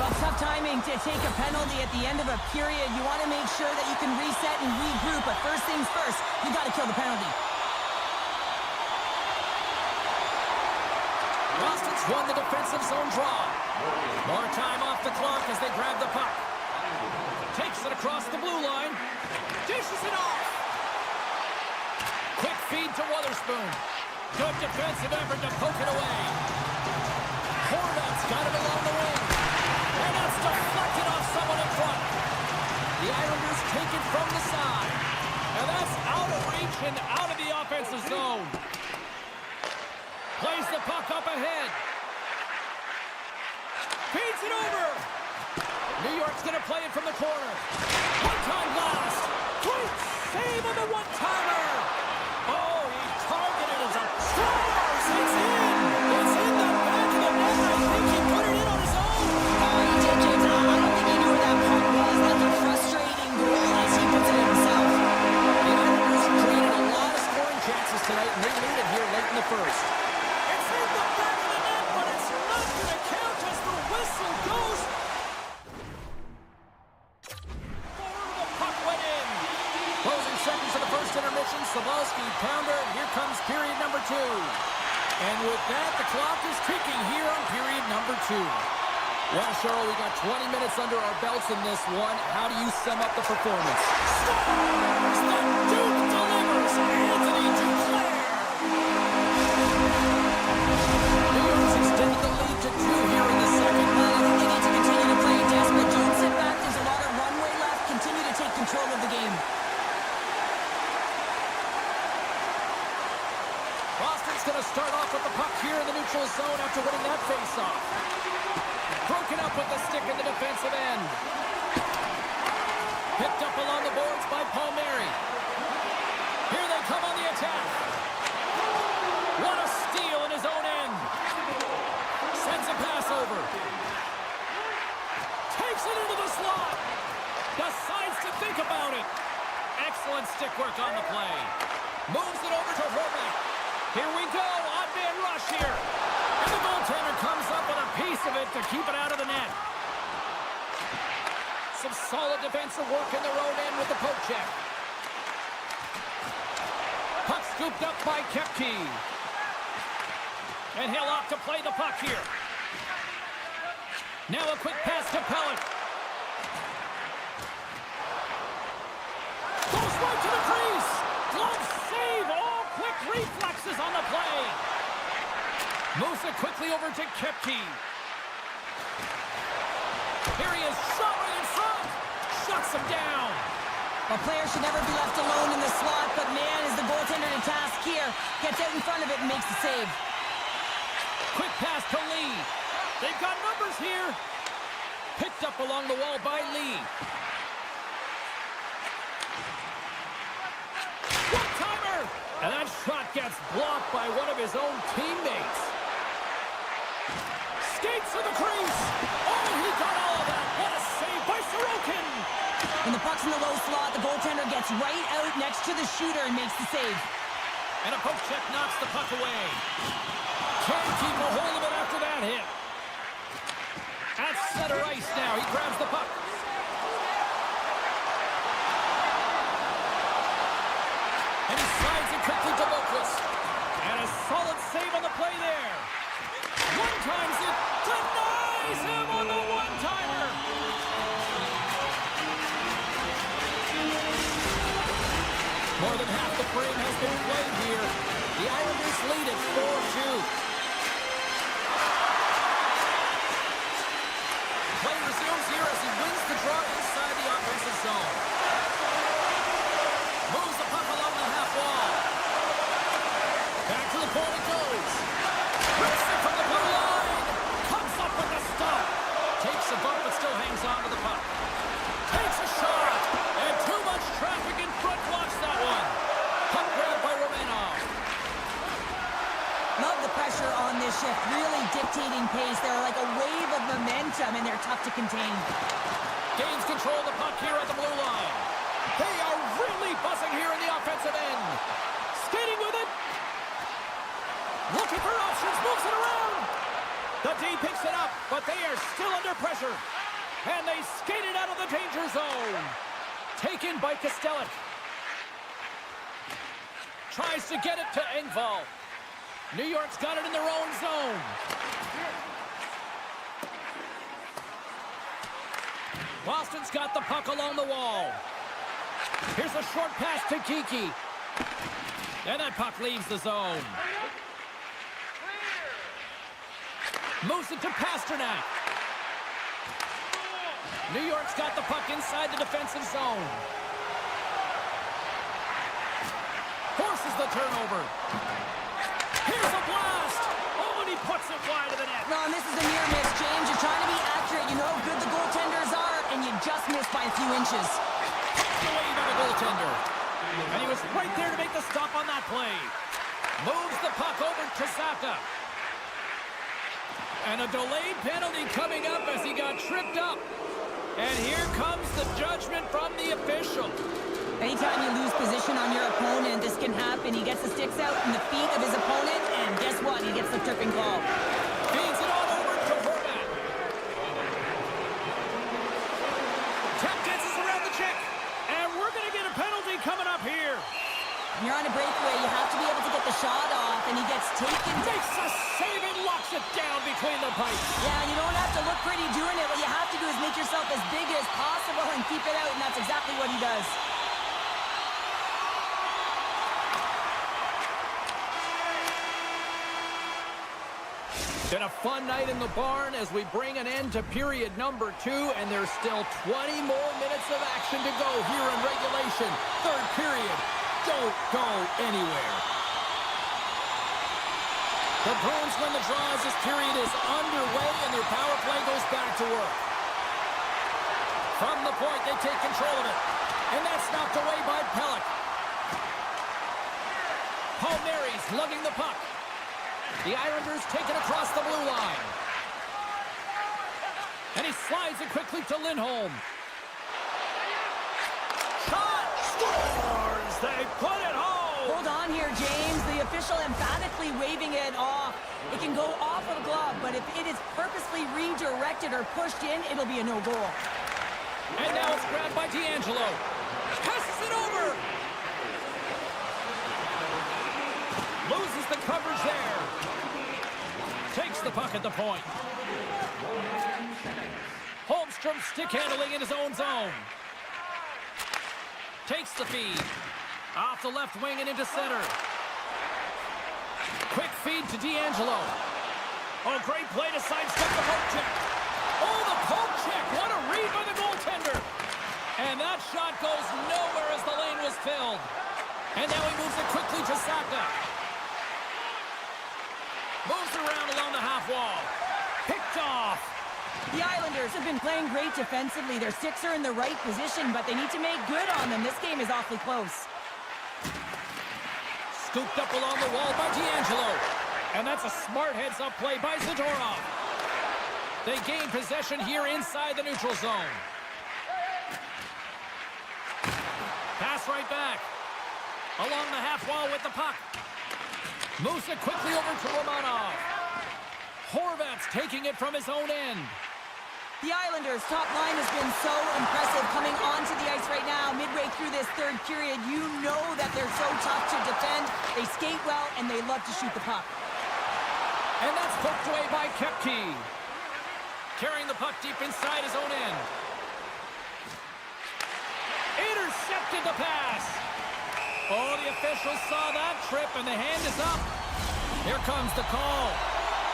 Well, tough timing to take a penalty at the end of a period. You want to make sure that you can reset and regroup. But first things first, you got to kill the penalty. Boston's won the defensive zone draw. More time off the clock as they grab the puck. across the blue line. Dishes it off. Quick feed to Wotherspoon. Good defensive effort to poke it away. Horvat's got it along the wing. And that's deflected off someone in front. The Islanders take it from the side. And that's out of reach and out of the offensive zone. Plays the puck up ahead. Feeds it over. New York's going to play it from the corner. One-time blast. Great save on the one-timer. Oh, he targeted as a scores. It's in. It's in the back of the net. I think he put it in on his own. Oh, he did, James. I don't think he knew where that puck was. That's a frustrating goal as he puts it in himself. The Islanders created a lot of scoring chances tonight, and they lead it here late in the first. It's in the back of the net, but it's not going to count as the whistle goes. Forward the puck went in. Closing seconds of the first intermission. Sabalski, pounder, and here comes period number 2. And with that, the clock is ticking here on period number 2. Well, Cheryl, we got 20 minutes under our belts in this one. How do you sum up the performance? Scores! The Duke delivers! Anthony Duclair! New York's extended the lead to 2 here in the second. Well, I think they need to continue to play desperate. Don't sit back. There's a lot of runway left. Continue to take control of the game. Boston's going to start off with the puck here in the neutral zone after winning that faceoff. Broken up with the stick in the defensive end. Picked up along the boards by Palmieri. Here they come on the attack. What a steal in his own end. Sends a pass over. Takes it into the slot. Decides to think about it. Excellent stick work on the play. Moves it over to Horvat. Here we go. Odd man rush here. And the goaltender comes up with a piece of it to keep it out of the net. Some solid defensive work in their own end with the poke check. Puck scooped up by Kepke. And he'll opt to play the puck here. Now a quick pass to Pellet. Goes right to the crease. Glove save. All quick reflexes on the play. Moves it quickly over to Kepke. Here he is, shot right in front. Shuts him down. A player should never be left alone in the slot, but man, is the goaltender in task here. Gets out in front of it and makes the save. Quick pass to Lee. They've got numbers here. Picked up along the wall by Lee. One-timer! And that shot gets blocked by one of his own teammates. Skates to the crease. Oh, he got all of that. What a save by Sorokin. When the puck's in the low slot, the goaltender gets right out next to the shooter and makes the save. And a poke check knocks the puck away. Can't keep a hold of it after that hit. At center ice now. He grabs the puck. And he slides it quickly to Boquist. And a solid save on the play there. One-times it. Denies him on the one-timer. More than half the frame has been played here. The Islanders lead at 4-2. Play resumes here as he wins the draw inside the offensive zone. Moves the puck along the half wall. Back to the point it goes. Rips it from the blue line. Comes up with the stop. Takes a bump but still hangs on to the puck. Takes a shot. And too much traffic in front blocks that one. Puck grabbed by Romanov. Love the pressure on this shift. Really dictating pace. They're like a wave of momentum, and they're tough to contain. Gains control of the puck here at the blue line. They are really buzzing here in the offensive end. Skating with it. Looking for options. Moves it around. The D picks it up, but they are still under pressure. And they skate it out of the danger zone. Taken by Kostelic. Tries to get it to Engvall. New York's got it in their own zone. Boston's got the puck along the wall. Here's a short pass to Kiki. And that puck leaves the zone. Moves it to Pasternak. New York's got the puck inside the defensive zone. Forces the turnover. Here's a blast. Oh, and he puts it wide of the net. No, and this is a near miss, James. You're trying to be accurate. You know how good the goaltenders are, and you just missed by a few inches. Away by the goaltender. And he was right there to make the stop on that play. Moves the puck over to Saka. And a delayed penalty coming up as he got tripped up. And here comes the judgment from the official. Anytime you lose position on your opponent, this can happen. He gets the sticks out in the feet of his opponent, and guess what? He gets the tripping call. Feeds it on over to Horvat. Tap dances around the check. And we're going to get a penalty coming up here. When you're on a breakaway, you have to be able to get the shot off, and he gets taken down. Makes a save and locks it down between the pipes. Yeah, you don't have to look pretty doing it. What you have to do is make yourself as big as possible and keep it out, and that's exactly what he does. Been a fun night in the barn as we bring an end to period number 2, and there's still 20 more minutes of action to go here in regulation. Third period. Don't go anywhere. The Bruins win the draw as this period is underway, and their power play goes back to work. From the point, they take control of it. And that's knocked away by Pelech. Palmieri's lugging the puck. The Islanders take it across the blue line. And he slides it quickly to Lindholm. Shot! Scores! They put it home! Hold on here, James. The official emphatically waving it off. It can go off of the glove, but if it is purposely redirected or pushed in, it'll be a no goal. And now it's grabbed by D'Angelo. Passes it over! Loses the coverage there. Takes the puck at the point. Holmstrom stick handling in his own zone. Takes the feed. Off the left wing and into center. Quick feed to D'Angelo. Oh, great play to sidestep the poke check. Oh, the poke check. What a read by the goaltender. And that shot goes nowhere as the lane was filled. And now he moves it quickly to Saka. Moves around along the half wall. Picked off. The Islanders have been playing great defensively. Their sticks are in the right position, but they need to make good on them. This game is awfully close. Scooped up along the wall by D'Angelo. And that's a smart heads-up play by Zadorov. They gain possession here inside the neutral zone. Pass right back. Along the half wall with the puck. Moves it quickly over to Romanov. Horvat's taking it from his own end. The Islanders' top line has been so impressive coming onto the ice right now. Midway through this third period, you know that they're so tough to defend. They skate well, and they love to shoot the puck. And that's poked away by Kepke. Carrying the puck deep inside his own end. Intercepted the pass. Oh, the officials saw that trip, and the hand is up. Here comes the call.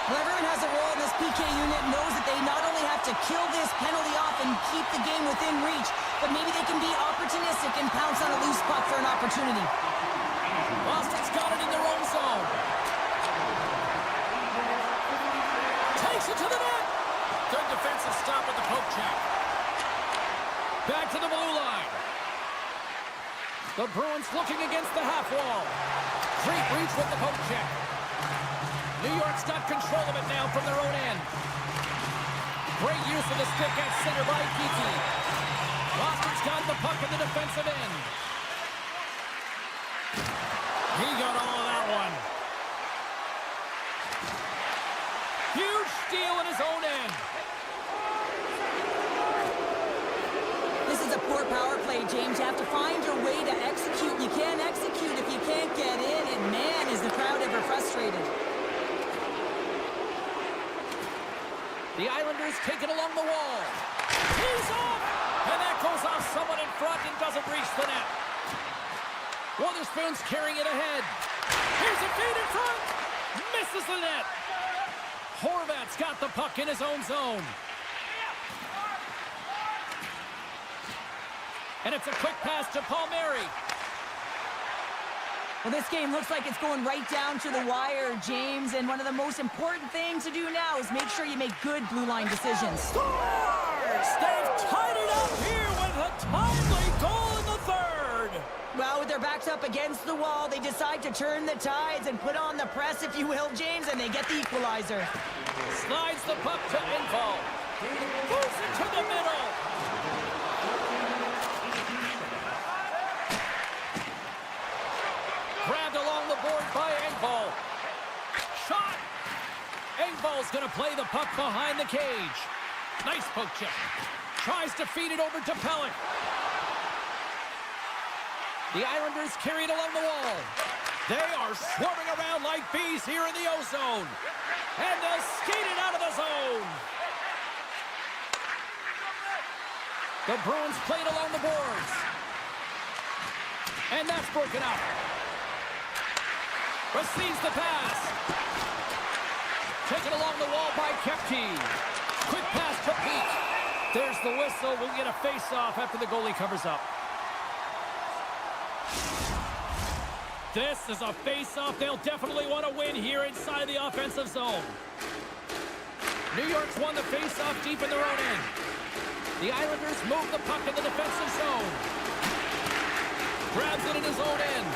Well, everyone has a role in this PK unit, knows that they not only have to kill this penalty off and keep the game within reach, but maybe they can be opportunistic and pounce on a loose puck for an opportunity. Boston's got it in their own zone. Takes it to the net. Good defensive stop with the poke check. Back to the blue line. The Bruins looking against the half wall. Great reach with the poke check. New York's got control of it now from their own end. Great use of the stick at center by Kiki. Boston's got the puck in the defensive end. He got all of that one. Huge steal in his own end. This is a poor power play, James. You have to find your way to execute. You can't execute if you can't get in, and man, is the crowd ever frustrated. The Islanders take it along the wall. He's off! someone in front and doesn't reach the net. Witherspoon's carrying it ahead. Here's a feed in front. Misses the net. Horvat's got the puck in his own zone. And it's a quick pass to Palmieri. Well, this game looks like it's going right down to the wire, James. And one of the most important things to do now is make sure you make good blue line decisions. Scores! They've tied it up here with a timely goal in the third. Well, with their backs up against the wall, they decide to turn the tides and put on the press, if you will, James, and they get the equalizer. Slides the puck to Engvall. Moves it to the middle. Grabbed along the board by Engvall. Shot! Engvall's going to play the puck behind the cage. Nice poke check. Tries to feed it over to Pellick. The Islanders carry it along the wall. They are swarming around like bees here in the O-zone. And they'll skate it out of the zone. The Bruins played along the boards. And that's broken up. Receives the pass. Taken along the wall by Kepke. Quick pass to Pete. There's the whistle. We'll get a face-off after the goalie covers up. This is a face-off they'll definitely want to win here inside the offensive zone. New York's won the face-off deep in their own end. The Islanders move the puck in the defensive zone. Grabs it in his own end.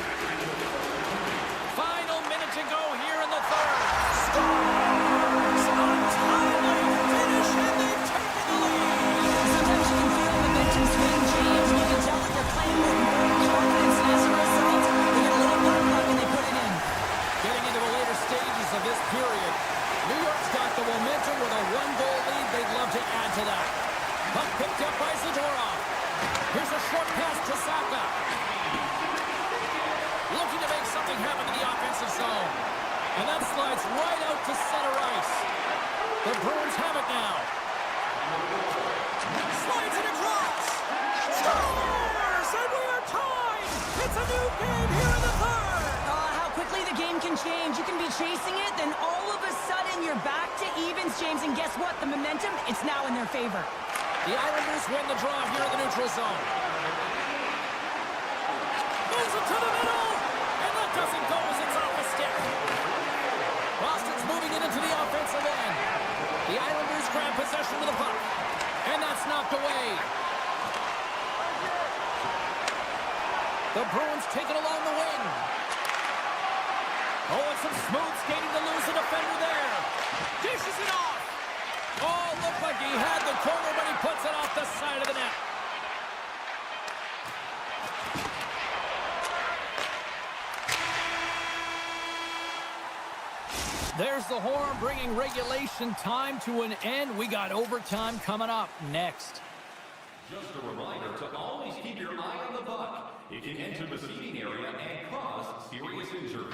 Final minute to go here in the third. Scores! Untimely finish, and they've taken the lead. Sometimes you can feel the momentum swing, James. You can tell that they're playing with more confidence, and as a result, they get a little more puck and they put it in. Getting into the later stages of this period, New York's got the momentum with a one-goal lead. They'd love to add to that. Puck picked up by Zadorov. Here's a short pass to Saka. Looking to make something happen in the offensive zone. And that slides right out to center ice. The Bruins have it now. Slides it across. Scores! And we are tied. It's a new game here in the third. How quickly the game can change. You can be chasing it, then all of a sudden you're back to evens, James. And guess what? The momentum, it's now in their favor. The Islanders win the draw here in the neutral zone. Moves it to the middle. And that doesn't go as it's off the stick. Boston's moving it into the offensive end. The Islanders grab possession of the puck. And that's knocked away. The Bruins take it along the wing. Oh, and some smooth skating to lose the defender there. Dishes it off. Oh, looked like he had the corner, but he puts it off the side of the net. There's the horn bringing regulation time to an end. We got overtime coming up next. Just a reminder to always keep your eye on the puck. It can enter the seating area and cause serious injury.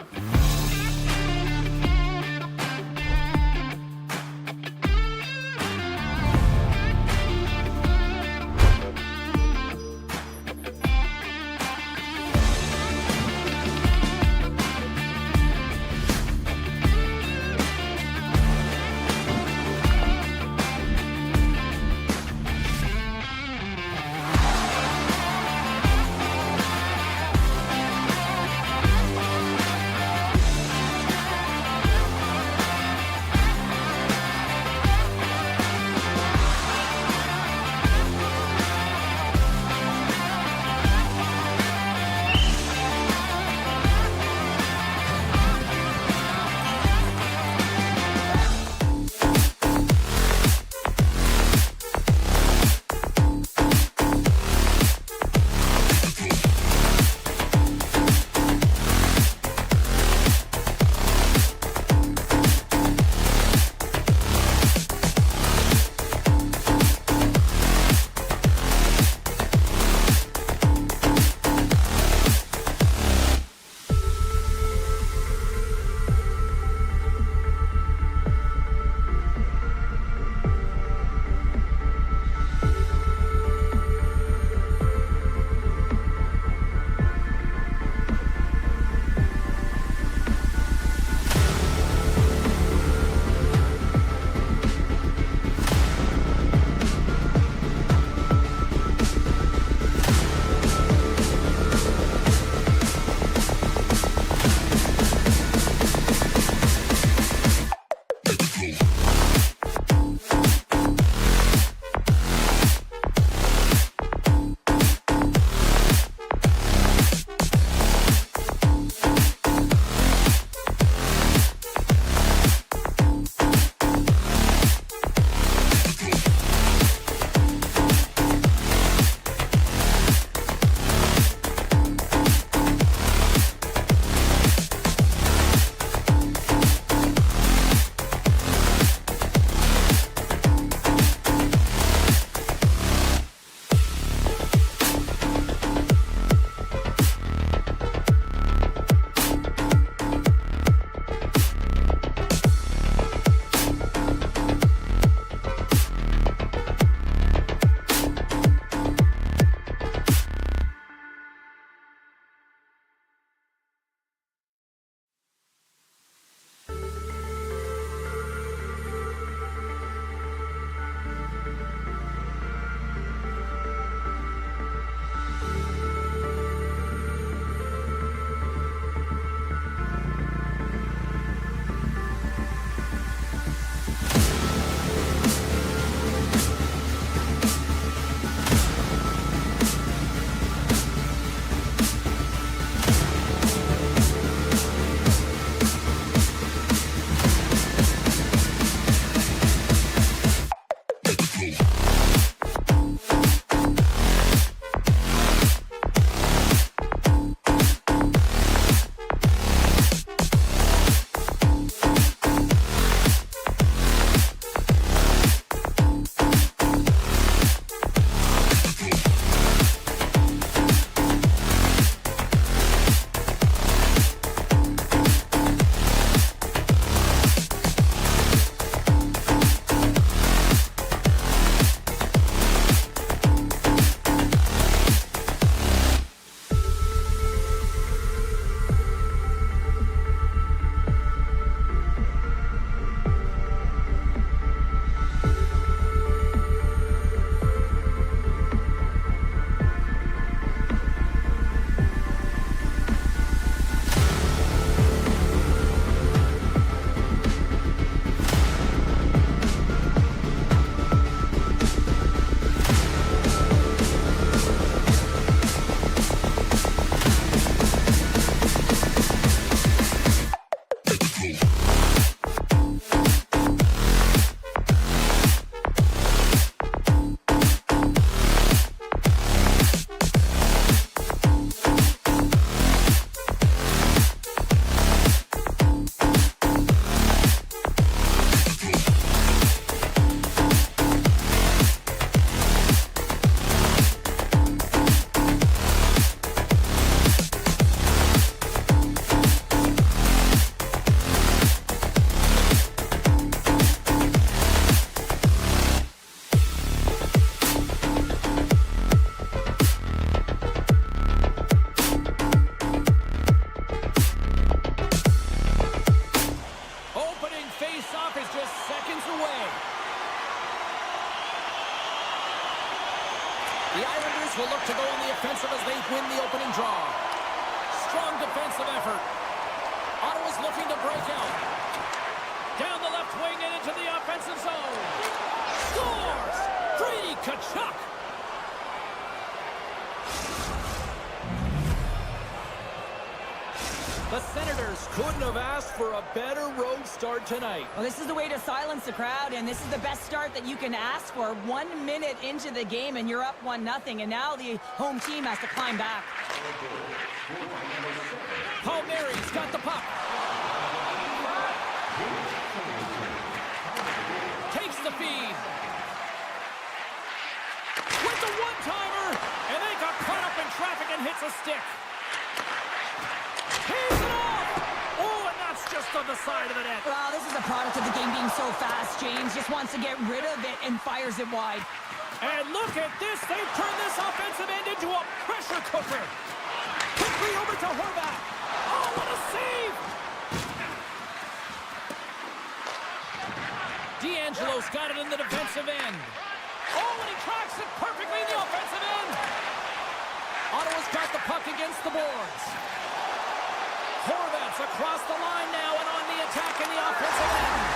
will look to go on the offensive as they win the opening draw. Strong defensive effort. Ottawa's looking to break out. Down the left wing and into the offensive zone. Scores! Brady Tkachuk! The Senators couldn't have asked for a better road start tonight. Well, this is the way to silence the crowd, and this is the best start that you can ask for. 1 minute into the game, and you're up 1-0, and now the home team has to climb back. Palmieri's got the puck. Takes the feed. With the one-timer, and they got caught up in traffic and hits a stick. He's it off! Oh, and that's just on the side of the net. Well, this is a product of the game being so fast. James just wants to get rid of it and fires it wide. And look at this. They've turned this offensive end into a pressure cooker. Quickly over to Horvat. Oh, what a save! D'Angelo's got it in the defensive end. Oh, and he tracks it perfectly in the offensive end. Ottawa's got the puck against the boards. Horvat's across the line now and on the attack in the offensive end.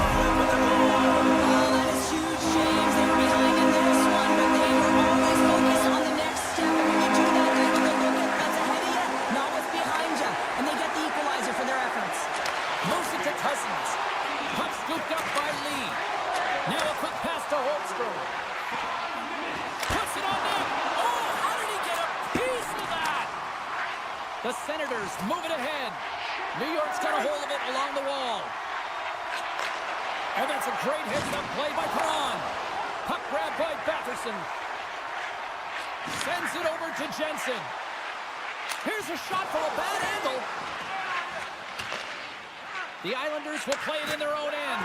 Oh, that is huge, James. They were behind in this one, but they were always focused on the next step. And when you do that, you have to look at what's ahead of you, not what's behind you. And they get the equalizer for their efforts. Moves it to Cousins. Puck scooped up by Lee. Now a quick pass to Holmstrom. Puts it on net. Oh, how did he get a piece of that? The Senators move it ahead. New York's got a hold of it along the wall. And that's a great heads-up play by Perron. Puck grab by Batherson. Sends it over to Jensen. Here's a shot from a bad angle. The Islanders will play it in their own end.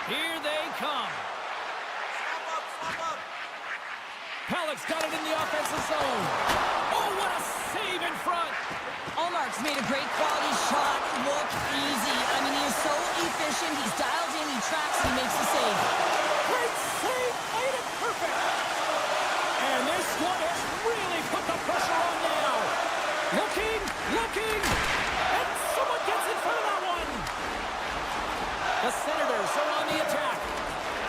Here they come. Pellick's got it in the offensive zone. Oh, what a save in front. Allmark's made a great quality shot look easy. I mean, he is so efficient. He's dialed in, he tracks, and he makes the save. Great save, played it perfect. And this one has really put the pressure on now. Looking, and someone gets in front of that one. The Senators are on the attack.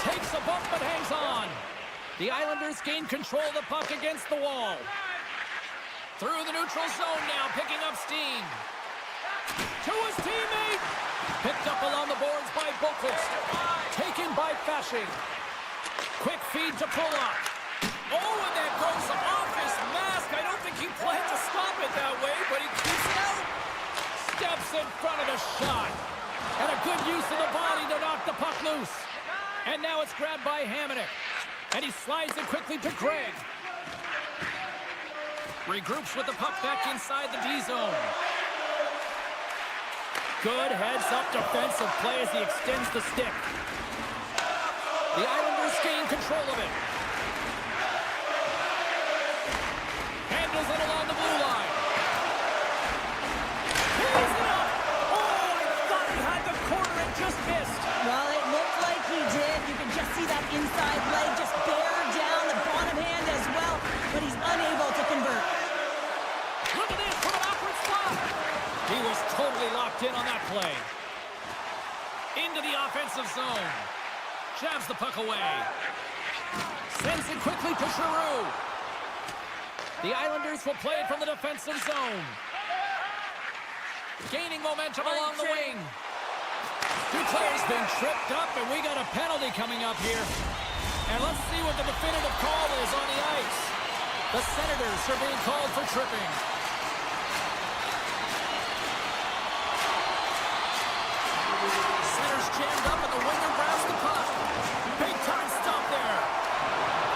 Takes a bump but hangs on. The Islanders gain control of the puck against the wall. Through the neutral zone now, picking up steam. To his teammate. Picked up along the boards by Boqvist. Taken by Fasching. Quick feed to Pulock. Oh, and that goes off his mask. I don't think he planned to stop it that way, but he keeps it out. Steps in front of the shot. And a good use of the body to knock the puck loose. And now it's grabbed by Hamonic. And he slides it quickly to Gregg. Regroups with the puck back inside the D-zone. Good heads-up defensive play as he extends the stick. The Islanders gain control of it. Handles it along the blue line. He's it up! Oh, I thought he had the corner and just missed. Well, it looked like he did. You can just see that inside leg just bear down the bottom hand as well, but he's unable to convert. Look at this from an awkward spot. He was totally locked in on that play. Into the offensive zone. Jabs the puck away. Sends it quickly to Giroux. The Islanders will play it from the defensive zone. Gaining momentum along the wing. Duclair's been tripped up, and we got a penalty coming up here. And let's see what the definitive call is on the ice. The Senators are being called for tripping. Center's jammed up, and the winger grabs the puck. Big time stop there.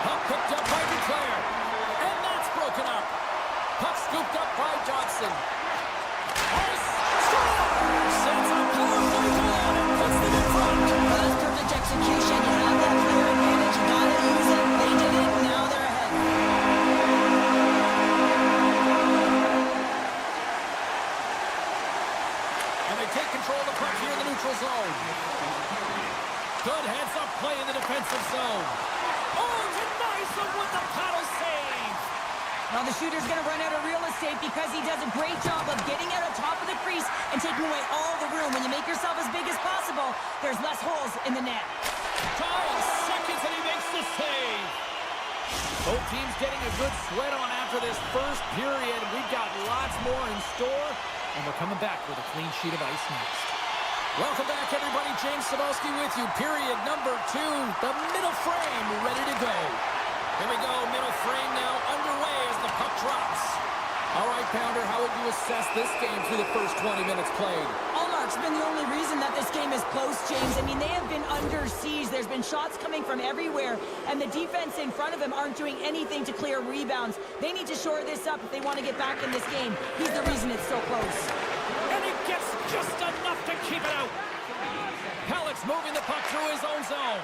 Puck picked up by Duclair. And that's broken up. Puck scooped up by Johnson. Sends a powerful goal and puts them in front. Well, that's perfect execution. You have that clear advantage. You gotta use it. They did it. Now they're ahead. And they take control of the puck here in the neutral zone. Good heads-up play in the defensive zone. Oh, it's a nice Well, the shooter's going to run out of real estate because he does a great job of getting out on top of the crease and taking away all the room. When you make yourself as big as possible, there's less holes in the net. 5 seconds and he makes the save. Both teams getting a good sweat on after this first period. We've got lots more in store, and we're coming back with a clean sheet of ice next. Welcome back, everybody. James Cebulski with you. Period number 2. The middle frame ready to go. Here we go. Middle frame now underway as the puck drops. All right, Pounder, how would you assess this game through the first 20 minutes played? Allmark's been the only reason that this game is close, James. I mean, they have been under siege. There's been shots coming from everywhere, and the defense in front of him aren't doing anything to clear rebounds. They need to shore this up if they want to get back in this game. He's the reason it's so close. And he gets just enough to keep it out. Pellick's moving the puck through his own zone.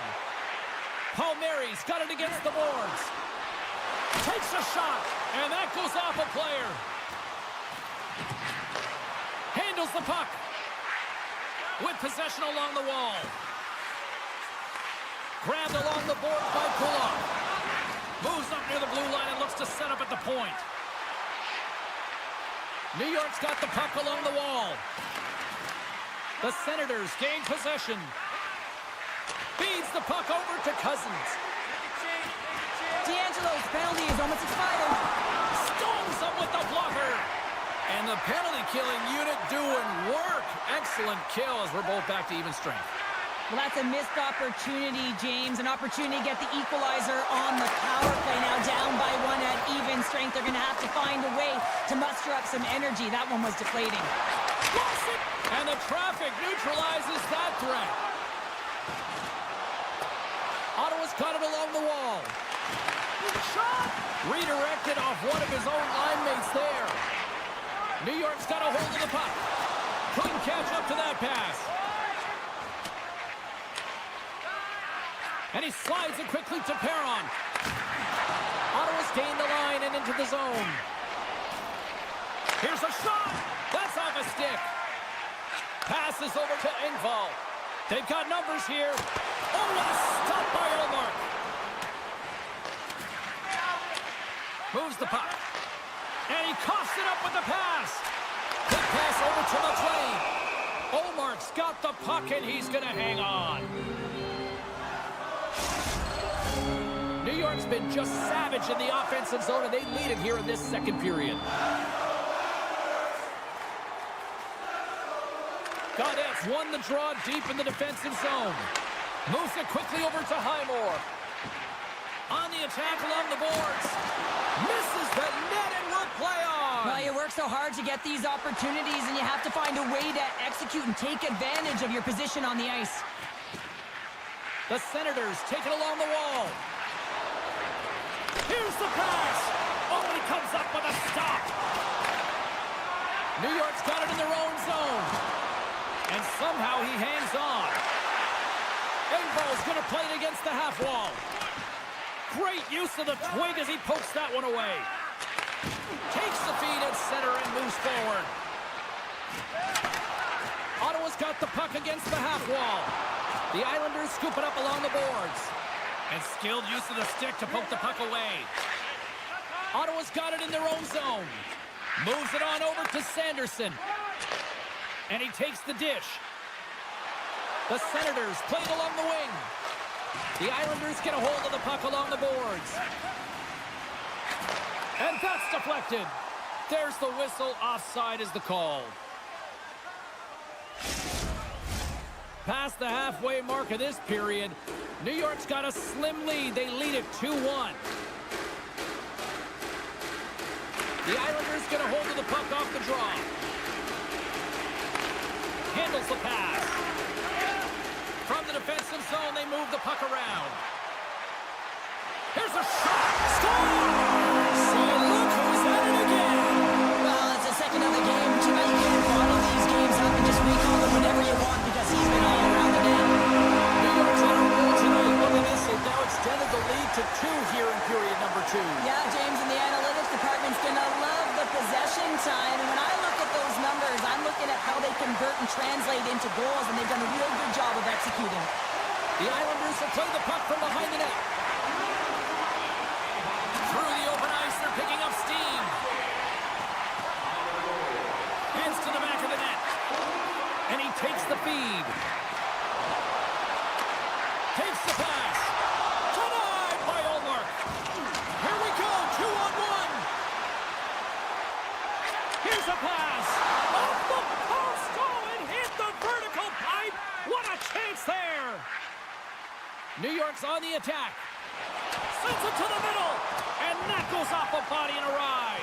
Palmieri's got it against the boards. Takes a shot, and that goes off a player. Handles the puck. With possession along the wall. Grabbed along the boards by Kulak. Moves up near the blue line and looks to set up at the point. New York's got the puck along the wall. The Senators gain possession. Feeds the puck over to Cousins. D'Angelo's penalty is almost expired. Stones up with the blocker. And the penalty killing unit doing work. Excellent kill as we're both back to even strength. Well, that's a missed opportunity, James. An opportunity to get the equalizer on the power play. Now down by 1 at even strength. They're going to have to find a way to muster up some energy. That one was deflating. And the traffic neutralizes that threat. Ottawa's got it along the wall. Shot! Redirected off one of his own line mates there. New York's got a hold of the puck. Couldn't catch up to that pass. And he slides it quickly to Perron. Ottawa's gained the line and into the zone. Here's a shot. That's off a stick. Passes over to Engvall. They've got numbers here. Oh, what a stop by Ullmark. Moves the puck. And he coughs it up with the pass. Good pass over to McLean. Ullmark's got the puck and he's going to hang on. New York's been just savage in the offensive zone, and they lead it here in this second period. Gaudette's won the draw deep in the defensive zone. Moves it quickly over to Highmore. On the attack along the boards. Misses the net and will play on. Well, you work so hard to get these opportunities, and you have to find a way to execute and take advantage of your position on the ice. The Senators take it along the wall. Here's the pass. Oh, he comes up with a stop. New York's got it in their own zone. And somehow he hangs on. Engvall's going to play it against the half wall. Great use of the twig as he pokes that one away. Takes the feed at center and moves forward. Ottawa's got the puck against the half wall. The Islanders scoop it up along the boards. And skilled use of the stick to poke the puck away. Ottawa's got it in their own zone. Moves it on over to Sanderson. And he takes the dish. The Senators play it along the wing. The Islanders get a hold of the puck along the boards. And that's deflected. There's the whistle. Offside is the call. Past the halfway mark of this period, New York's got a slim lead. They lead it 2-1. The Islanders get a hold of the puck off the draw. Handles the pass. From the defensive zone, they move the puck around. Here's a shot. Scores! And look who's at it again. Well, it's the second of the game. You can bottle these games up and just recall them whenever you want because he's been all around the net. New York's on a roll tonight. Look at this. They've now extended the lead to 2 here in period number 2. Yeah, James, and the analytics department's going to love the possession time. And when I look at those numbers, I'm looking at how they convert and translate into goals, and they've done a real good job of executing. The Islanders have played the puck from behind the net. Through the open ice, they're picking up steam. Here's a pass. Off the post. Oh, it hit the vertical pipe. What a chance there. New York's on the attack. Sends it to the middle. And that goes off a body and a ride.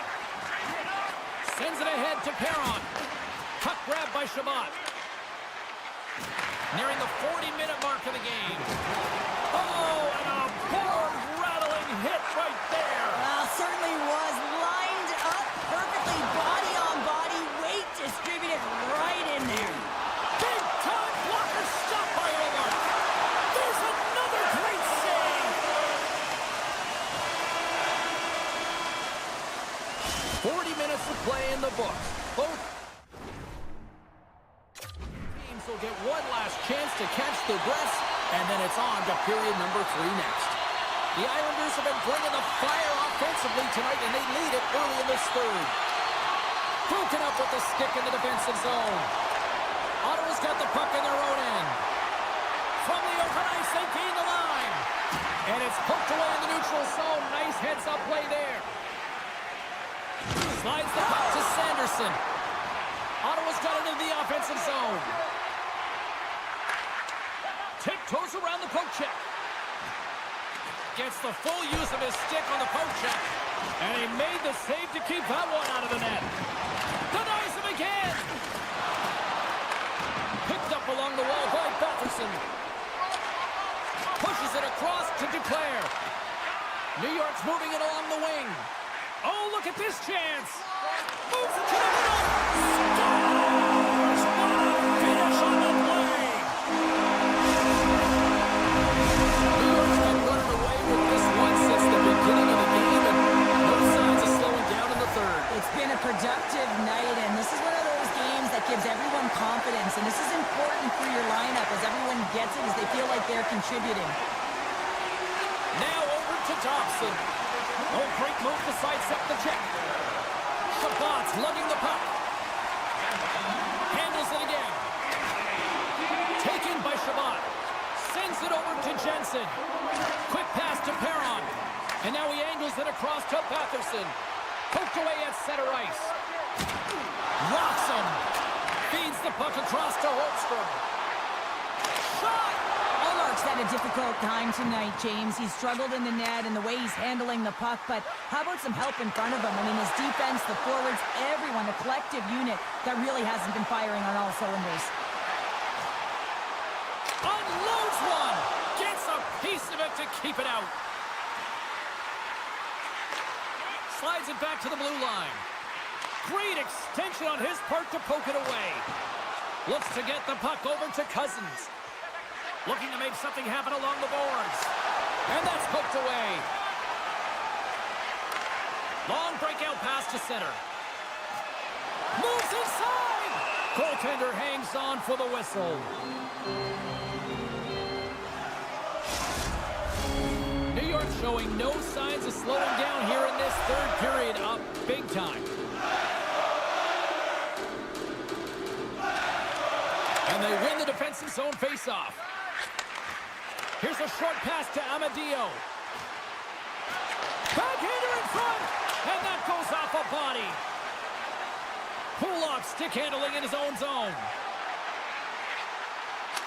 Sends it ahead to Perron. Puck grab by Shabbat. Nearing the 40-minute mark of the game. Oh, and a board-rattling hit right there. Well, certainly was lined up perfectly, body on body, weight distributed right in there. Big-time blocker stop by Omar. There's another great save. 40 minutes to play in the books. Both teams will get one last chance to catch their breaths, and then it's on to period number 3 next. The Islanders have been bringing the fire offensively tonight, and they lead it early in this third. Broken up with the stick in the defensive zone. Ottawa's got the puck in their own end. From the open ice, they gain the line. And it's poked away in the neutral zone. Nice heads-up play there. Slides the puck to Sanderson. Ottawa's got it into the offensive zone. Tiptoes around the poke check. Gets the full use of his stick on the poke check. And he made the save to keep that one out of the net. Denies him again. Picked up along the wall by Batherson. Pushes it across to Duclair. New York's moving it along the wing. Oh, look at this chance. Moves it to the middle. Scores! What a finish on the play. New York's been running away with this one since the beginning of the game, and no signs of slowing down in the third. It's been a productive night, and this is one of those games that gives everyone confidence, and this is important for your lineup as everyone gets it, as they feel like they're contributing. Now over to Thompson. Oh, great move to sidestep the check. Shabbat's lugging the puck. Handles it again. Taken by Shabbat. Sends it over to Jensen. Quick pass to Perron. And now he angles it across to Batherson. Poked away at center ice. Rocks him. Feeds the puck across to Holmstrom. Shot! Allmark's had a difficult time tonight, James. He's struggled in the net and the way he's handling the puck, but how about some help in front of him? I mean, his defense, the forwards, everyone, a collective unit that really hasn't been firing on all cylinders. Unloads one! Gets a piece of it to keep it out. Slides it back to the blue line. Great extension on his part to poke it away. Looks to get the puck over to Cousins. Looking to make something happen along the boards. And that's poked away. Long breakout pass to center. Moves inside! Goaltender hangs on for the whistle. New York showing no signs of slowing down here in this third period, up big time. And they win the defensive zone faceoff. Here's a short pass to Amadio. Backhander in front, and that goes off a body. Pull-off stick handling in his own zone.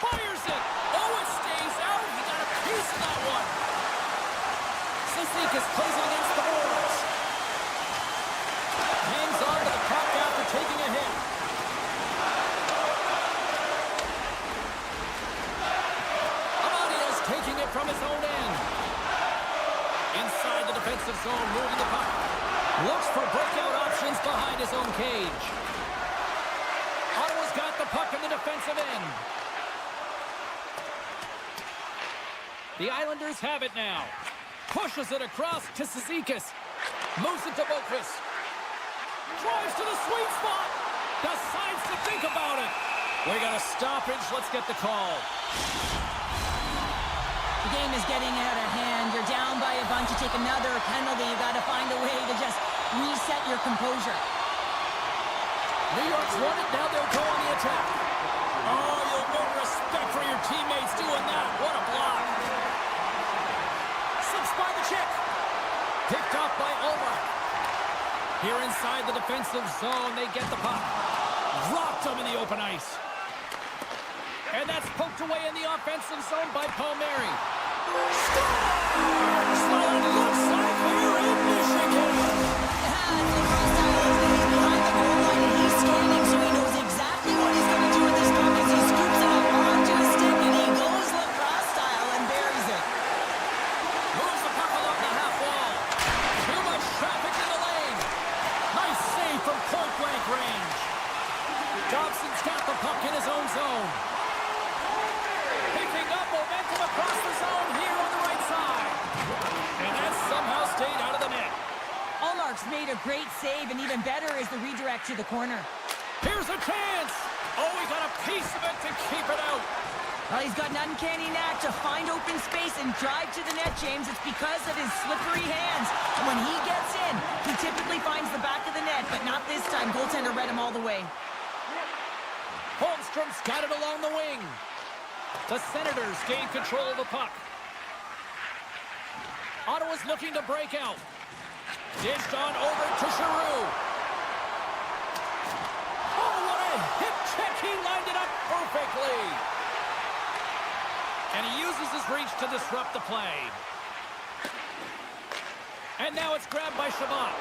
Fires it. Oh, it stays out. He got a piece of that one. Cizikas plays it against the boards. Hangs on to the puck after taking a hit. Amadio's taking it from his own end. Inside the defensive zone, moving the puck. Looks for breakout options behind his own cage. Ottawa's got the puck in the defensive end. The Islanders have it now. Pushes it across to Cizikas. Moves it to Boqvist. Drives to the sweet spot. Decides to think about it. We got a stoppage. Let's get the call. The game is getting out of hand. You're down by a bunch. You take another penalty. You got to find a way to just reset your composure. New York's won it. Now they'll go on the attack. Oh, you'll get respect for your teammates doing that. What a block. Slips by the check. Picked off by Ulrich. Here inside the defensive zone, they get the puck. Rocked them in the open ice. And that's poked away in the offensive zone by Palmieri. Scores! Well, it looks like we're in Michigan. He's behind the goal line and he's scanning, so he knows exactly what he's going to do with this puck as he scoops it up onto his stick and he goes lacrosse style and buries it. Moves the puck along the half wall. Too much traffic in the lane. Nice save from point-blank range. Dobson's got the puck in his own zone. Picking up momentum across the zone here on the right side. And that somehow stayed out of the net. Allmark's made a great save, and even better is the redirect to the corner. Here's a chance. Oh, he got a piece of it to keep it out. Well, he's got an uncanny knack to find open space and drive to the net, James. It's because of his slippery hands. And when he gets in, he typically finds the back of the net, but not this time. Goaltender read him all the way. Holmstrom's got it along the wing. The Senators gain control of the puck. Ottawa's looking to break out. Dished on over to Giroux. Oh, what a hip check. He lined it up perfectly. And he uses his reach to disrupt the play. And now it's grabbed by Chabot.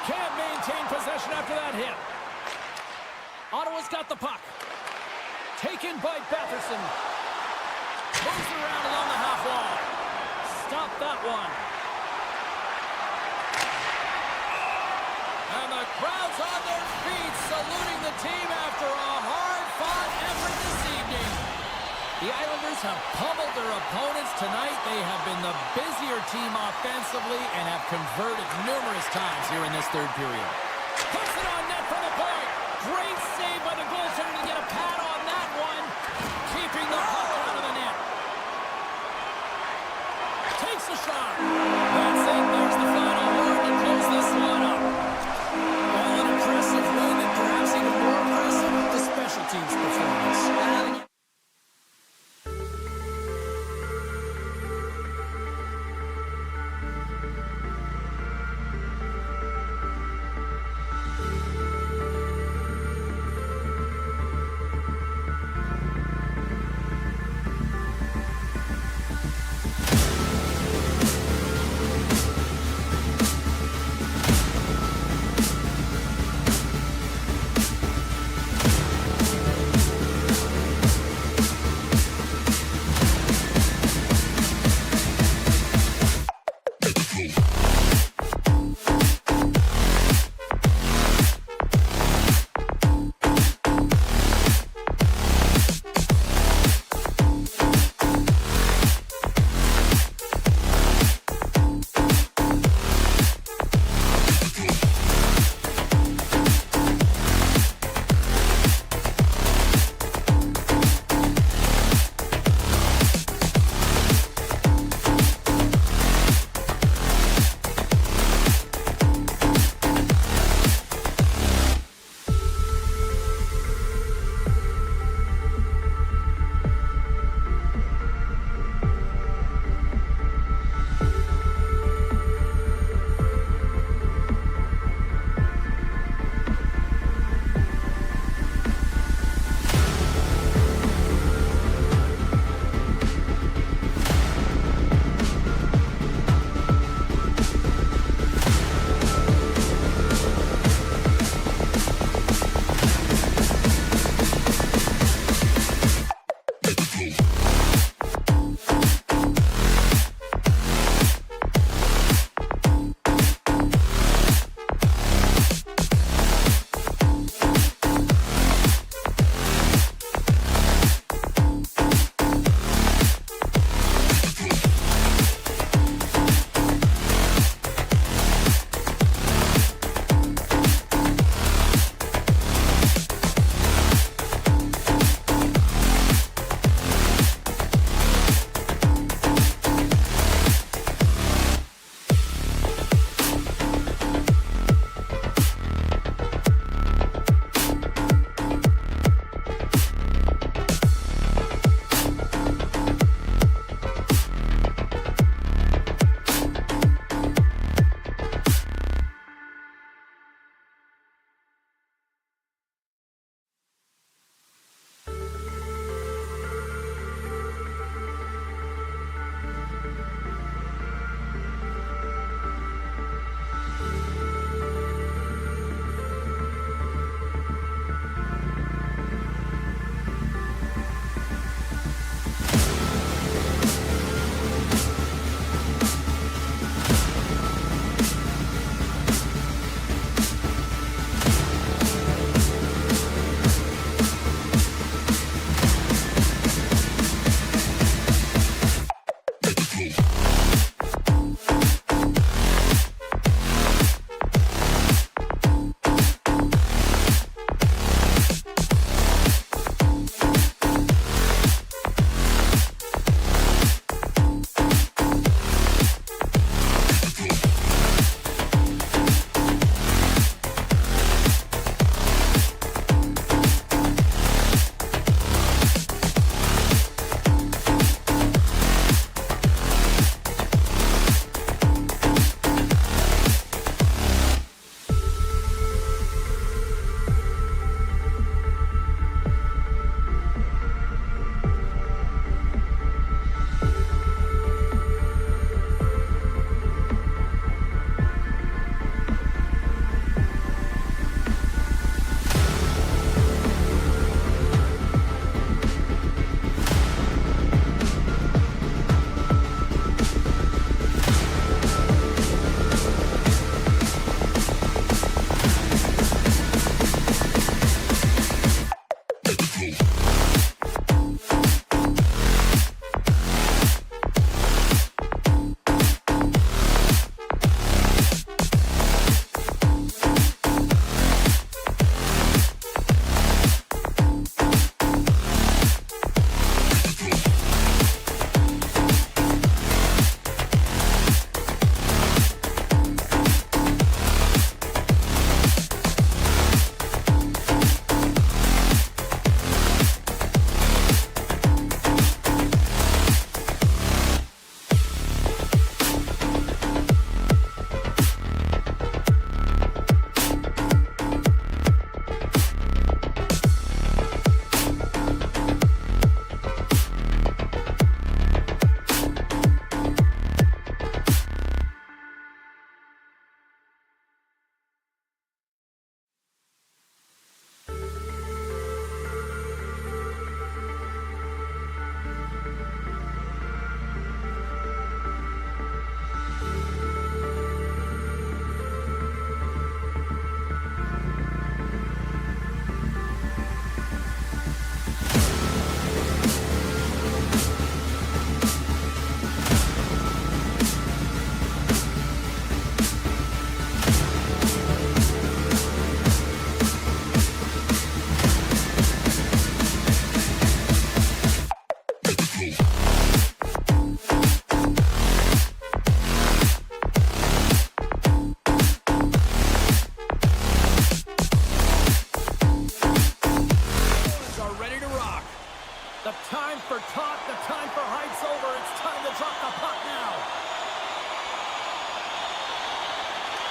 Can't maintain possession after that hit. Ottawa's got the puck. Taken by Batherson. Moves around along the half wall. Stop that one. And the crowd's on their feet, saluting the team after a hard-fought effort this evening. The Islanders have pummeled their opponents tonight. They have been the busier team offensively and have converted numerous times here in this third period. Puts it on net from the point. Great save by the goaltender to get a pad on that one. Keeping the puck out of the net. Takes a shot. That's it. There's the final word to close this one up. Well, an impressive win, and perhaps even more impressive, the special teams performance.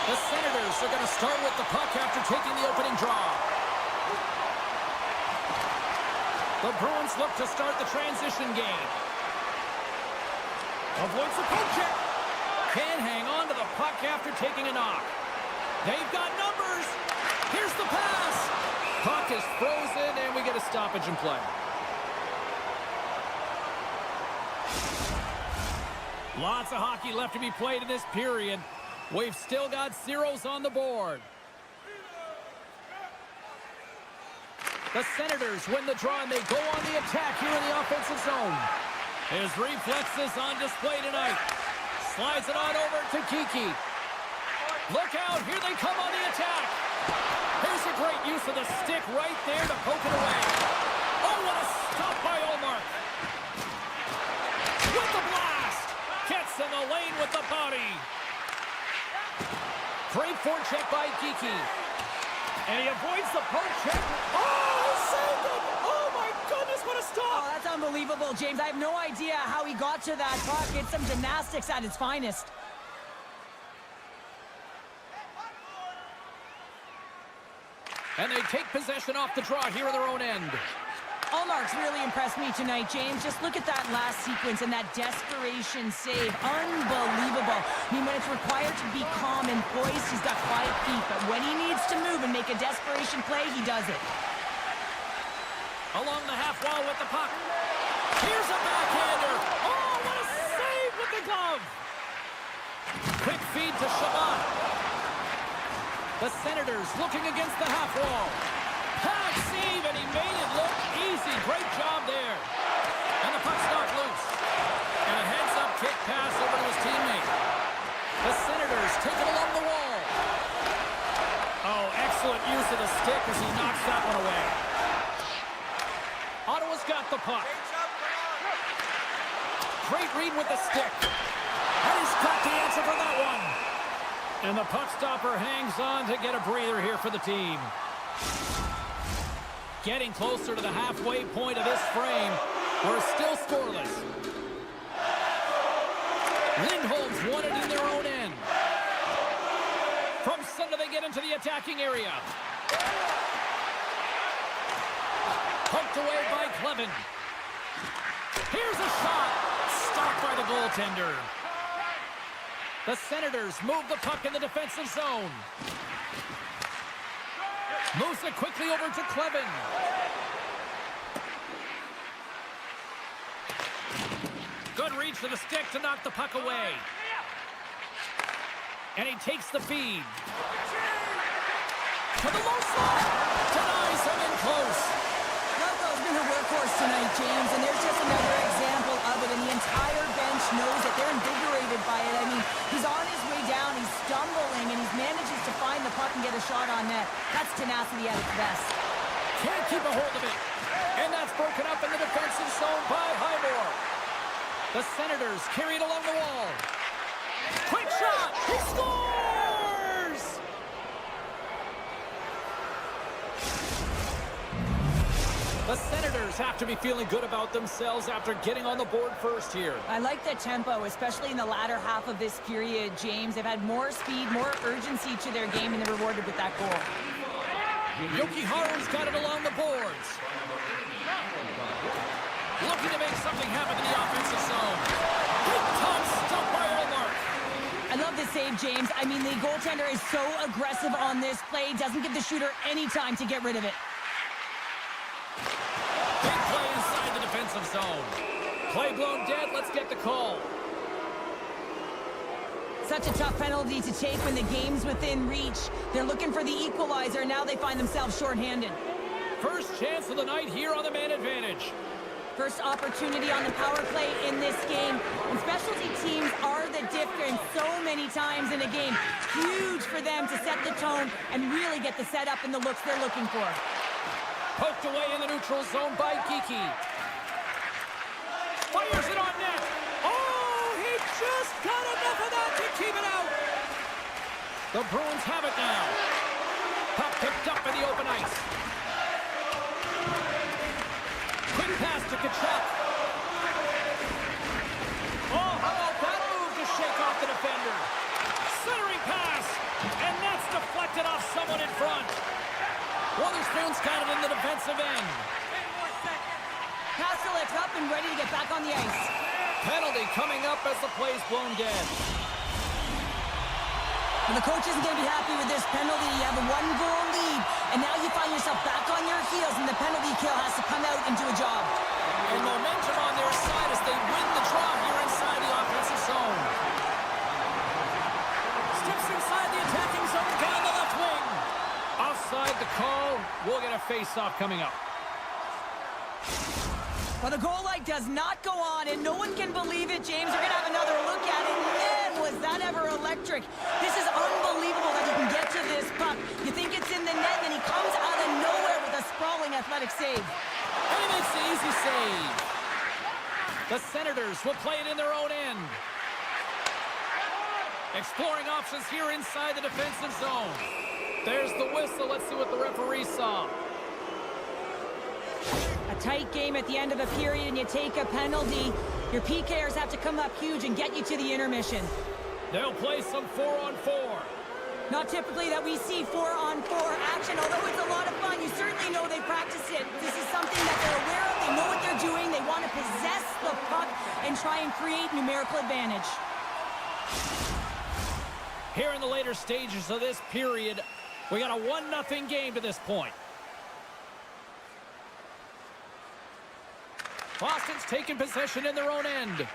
The Senators are going to start with the puck after taking the opening draw. The Bruins look to start the transition game. Avoids the poke check. Can't hang on to the puck after taking a knock. They've got numbers. Here's the pass. Puck is frozen, and we get a stoppage in play. Lots of hockey left to be played in this period. We've still got zeros on the board. The Senators win the draw, and they go on the attack here in the offensive zone. His reflexes on display tonight. Slides it on over to Kiki. Look out, here they come on the attack. Here's a great use of the stick right there to poke it away. Oh, what a stop by Ullmark. With the blast. Gets in the lane with the body. Great forecheck by Kiki. And he avoids the poke check. Oh, he saved it! Oh, my goodness, what a Oh, stop! that's unbelievable, James. I have no idea how he got to that puck. It's some gymnastics at its finest. And they take possession off the draw here in their own end. Ullmark's really impressed me tonight, James. Just look at that last sequence and that desperation save. Unbelievable. I mean, when it's required to be calm and poised, he's got quiet feet. But when he needs to move and make a desperation play, he does it. Along the half wall with the puck. Here's a backhander. Oh, what a save with the glove. Quick feed to Shabbat. The Senators looking against the half wall. Hard save, and he made it look easy. Great job there. And the puck's knocked loose. And a heads-up kick pass over to his teammate. The Senators take it along the wall. Oh, excellent use of the stick as he knocks that one away. Ottawa's got the puck. Great read with the stick. And he's got the answer for that one. And the puck stopper hangs on to get a breather here for the team. Getting closer to the halfway point of this frame. We're still scoreless. Lindholm's won it in their own end. From center they get into the attacking area. Poked away by Clevin. Here's a shot. Stopped by the goaltender. The Senators move the puck in the defensive zone. Moves it quickly over to Clevin. Good reach for the stick to knock the puck away. And he takes the feed. To the low slot. Denies him in close. Loco's been a workhorse tonight, James, and there's just another example of it, and the entire bench knows it. They're invigorated by it. I mean, he's on his way down, he's stumbling, and he manages to find the puck and get a shot on net. That's tenacity at its best. Can't keep a hold of it. And that's broken up in the defensive zone by Highmore. The Senators carry it along the wall. Quick shot! He scores! The Senators have to be feeling good about themselves after getting on the board first here. I like the tempo, especially in the latter half of this period, James. They've had more speed, more urgency to their game, and they're rewarded with that goal. Yoki Haru's got it along the boards. Looking to make something happen in the offensive zone. Big time stop by Ullmark. I love the save, James. I mean, the goaltender is so aggressive on this play. Doesn't give the shooter any time to get rid of it. Big play inside the defensive zone. Play blown dead. Let's get the call. Such a tough penalty to take when the game's within reach. They're looking for the equalizer. Now they find themselves shorthanded. First chance of the night here on the man advantage. First opportunity on the power play in this game. And specialty teams are the difference so many times in a game. Huge for them to set the tone and really get the setup and the looks they're looking for. Poked away in the neutral zone by Geeky. Fires it on net. Oh, he just got enough of that to keep it out. The Bruins have it now. Puck picked up in the open ice. Quick pass to Kachuk. Oh, how about that move to shake off the defender? Centering pass. front. Witherspoon's got it in the defensive end. Pastelik's up and ready to get back on the ice. Penalty coming up as the play's blown dead. And the coach isn't going to be happy with this penalty. You have a one-goal lead, and now you find yourself back on your heels, and the penalty kill has to come out and do a job. And momentum on their side as they win the draw here inside the offensive zone. Steps inside the attacking zone, down the left wing. Offside the call. We'll get a face-off coming up. Well, the goal light does not go on, and no one can believe it, James. We're going to have another look at it. Man, was that ever electric. This is unbelievable that he can get to this puck. You think it's in the net, and he comes out of nowhere with a sprawling athletic save. And he makes the easy save. The Senators will play it in their own end. Exploring options here inside the defensive zone. There's the whistle. Let's see what the referee saw. A tight game at the end of a period, and you take a penalty. Your PKers have to come up huge and get you to the intermission. They'll play some 4-on-4. Not typically that we see 4-on-4 action, although it's a lot of fun. You certainly know they practice it. This is something that they're aware of. They know what they're doing. They want to possess the puck and try and create numerical advantage. Here in the later stages of this period, we got a 1-0 game to this point. Boston's taking possession in their own end.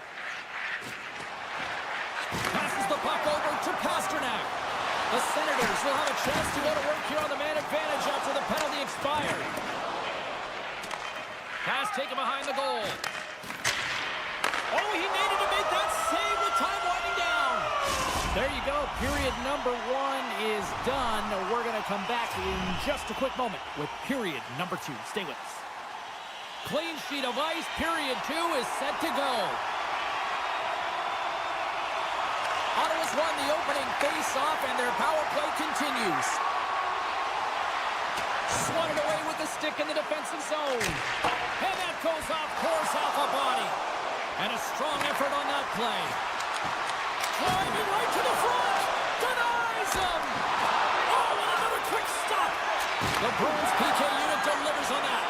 Passes the puck over to Pastrnak. The Senators will have a chance to go to work here on the man advantage after the penalty expired. Pass taken behind the goal. Oh, he needed to make that save with time winding down. There you go. Period number 1 is done. We're going to come back in just a quick moment with period number 2. Stay with us. Clean sheet of ice. Period 2 is set to go. Ottawa's won the opening face-off, and their power play continues. Swatted away with the stick in the defensive zone. And that goes off course off a body. And a strong effort on that play. Driving right to the front. Denies him. Oh, and another quick stop. The Bruins PK unit delivers on that.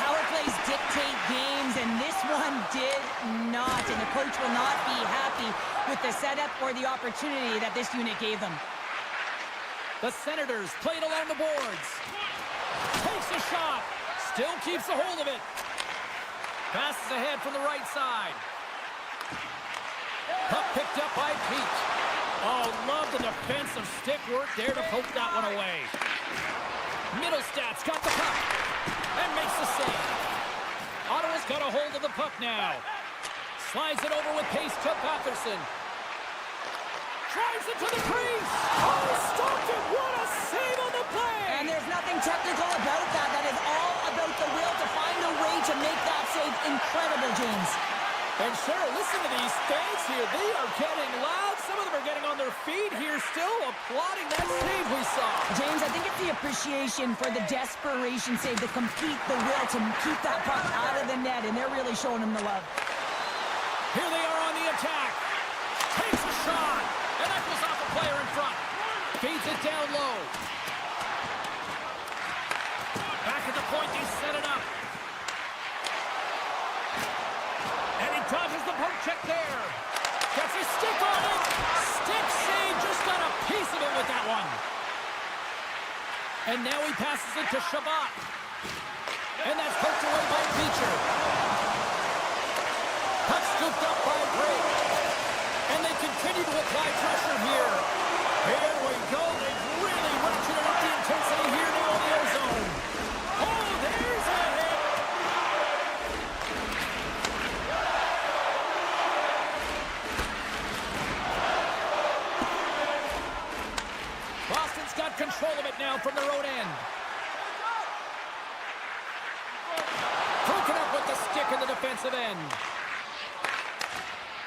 Power plays dictate games, and this one did not. And the coach will not be happy with the setup or the opportunity that this unit gave them. The Senators played along the boards. Takes a shot. Still keeps a hold of it. Passes ahead from the right side. Puck picked up by Pete. Oh, love the defensive stick work there to poke that one away. Middlestad's got the puck and makes the save. Ottawa's got a hold of the puck now. Slides it over with pace to Patterson. Drives it to the crease. Oh, stopped it. What a save on the play. And there's nothing technical about that. That is all about the will to find a way to make that save incredible, James. And Cheryl, listen to these fans here. They are getting loud. Some of them are getting on their feet here still, applauding that save we saw. James, I think it's the appreciation for the desperation save, the will to keep that puck out of the net, and they're really showing them the love. Here they are on the attack. Takes a shot, and that goes off a player in front. Feeds it down low. Back at the point, they set it up. And he dodges the poke check there. Gets his stick on it. Stick save, just got a piece of it with that one. And now he passes it to Shabbat. And that's poked away by Beecher. Puck scooped up by Brake. And they continue to apply pressure here. Here we go. They've really ratcheted up the intensity here in the O zone. Oh, there's a hit. Boston's got control of it now from their own end. Broken up with the stick in the defensive end.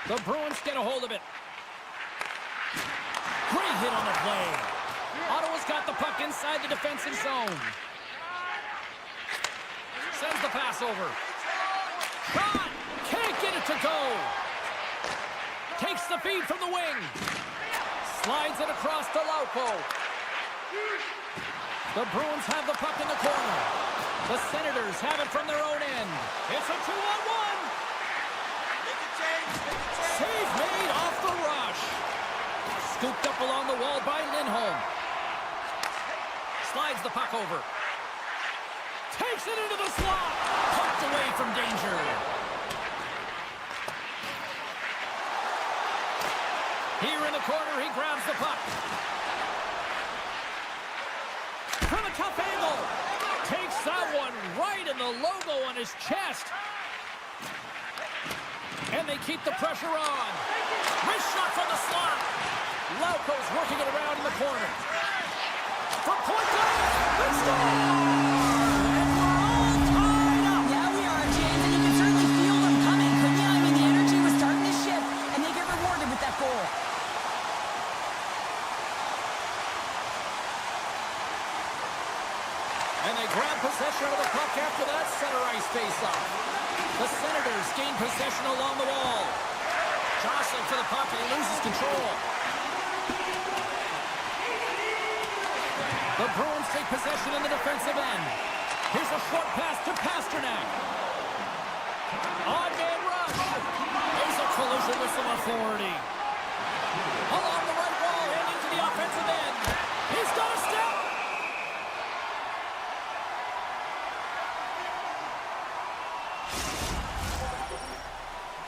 The Bruins get a hold of it. Great hit on the play. Ottawa's got the puck inside the defensive zone. Sends the pass over. Shot! Can't get it to go. Takes the feed from the wing. Slides it across to Lauko. The Bruins have the puck in the corner. The Senators have it from their own end. It's a 2-on-1. Save made off the rush. Scooped up along the wall by Lindholm. Slides the puck over. Takes it into the slot. Pumped away from danger. Here in the corner, he grabs the puck. From a tough angle. Takes that one right in the logo on his chest. And they keep the pressure on. Wrist shot from the slot. Lauko's working it around in the corner. From point blank. Let's go! And we're all tied up. Yeah, we are, James, and you can certainly feel them coming, couldn't you? I mean, the energy was starting to shift, and they get rewarded with that goal. And they grab possession of the puck after that center ice face-off. The Senators gain possession along the wall. Jostling for the puck, and he loses control. The Bruins take possession in the defensive end. Here's a short pass to Pasternak. On-man rush. There's a collision with some authority. Along the right wall and into the offensive end. He's got a step.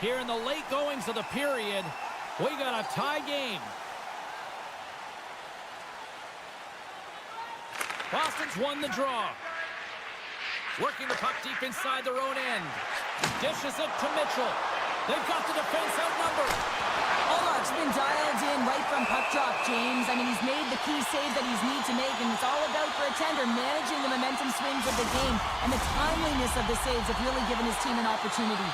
Here in the late goings of the period, we got a tie game. Boston's won the draw. Working the puck deep inside their own end. Dishes it to Mitchell. They've got the defense outnumbered. Allmark's been dialed in right from puck drop, James. I mean, he's made the key save that he's need to make, and it's all about for a tender managing the momentum swings of the game, and the timeliness of the saves have really given his team an opportunity.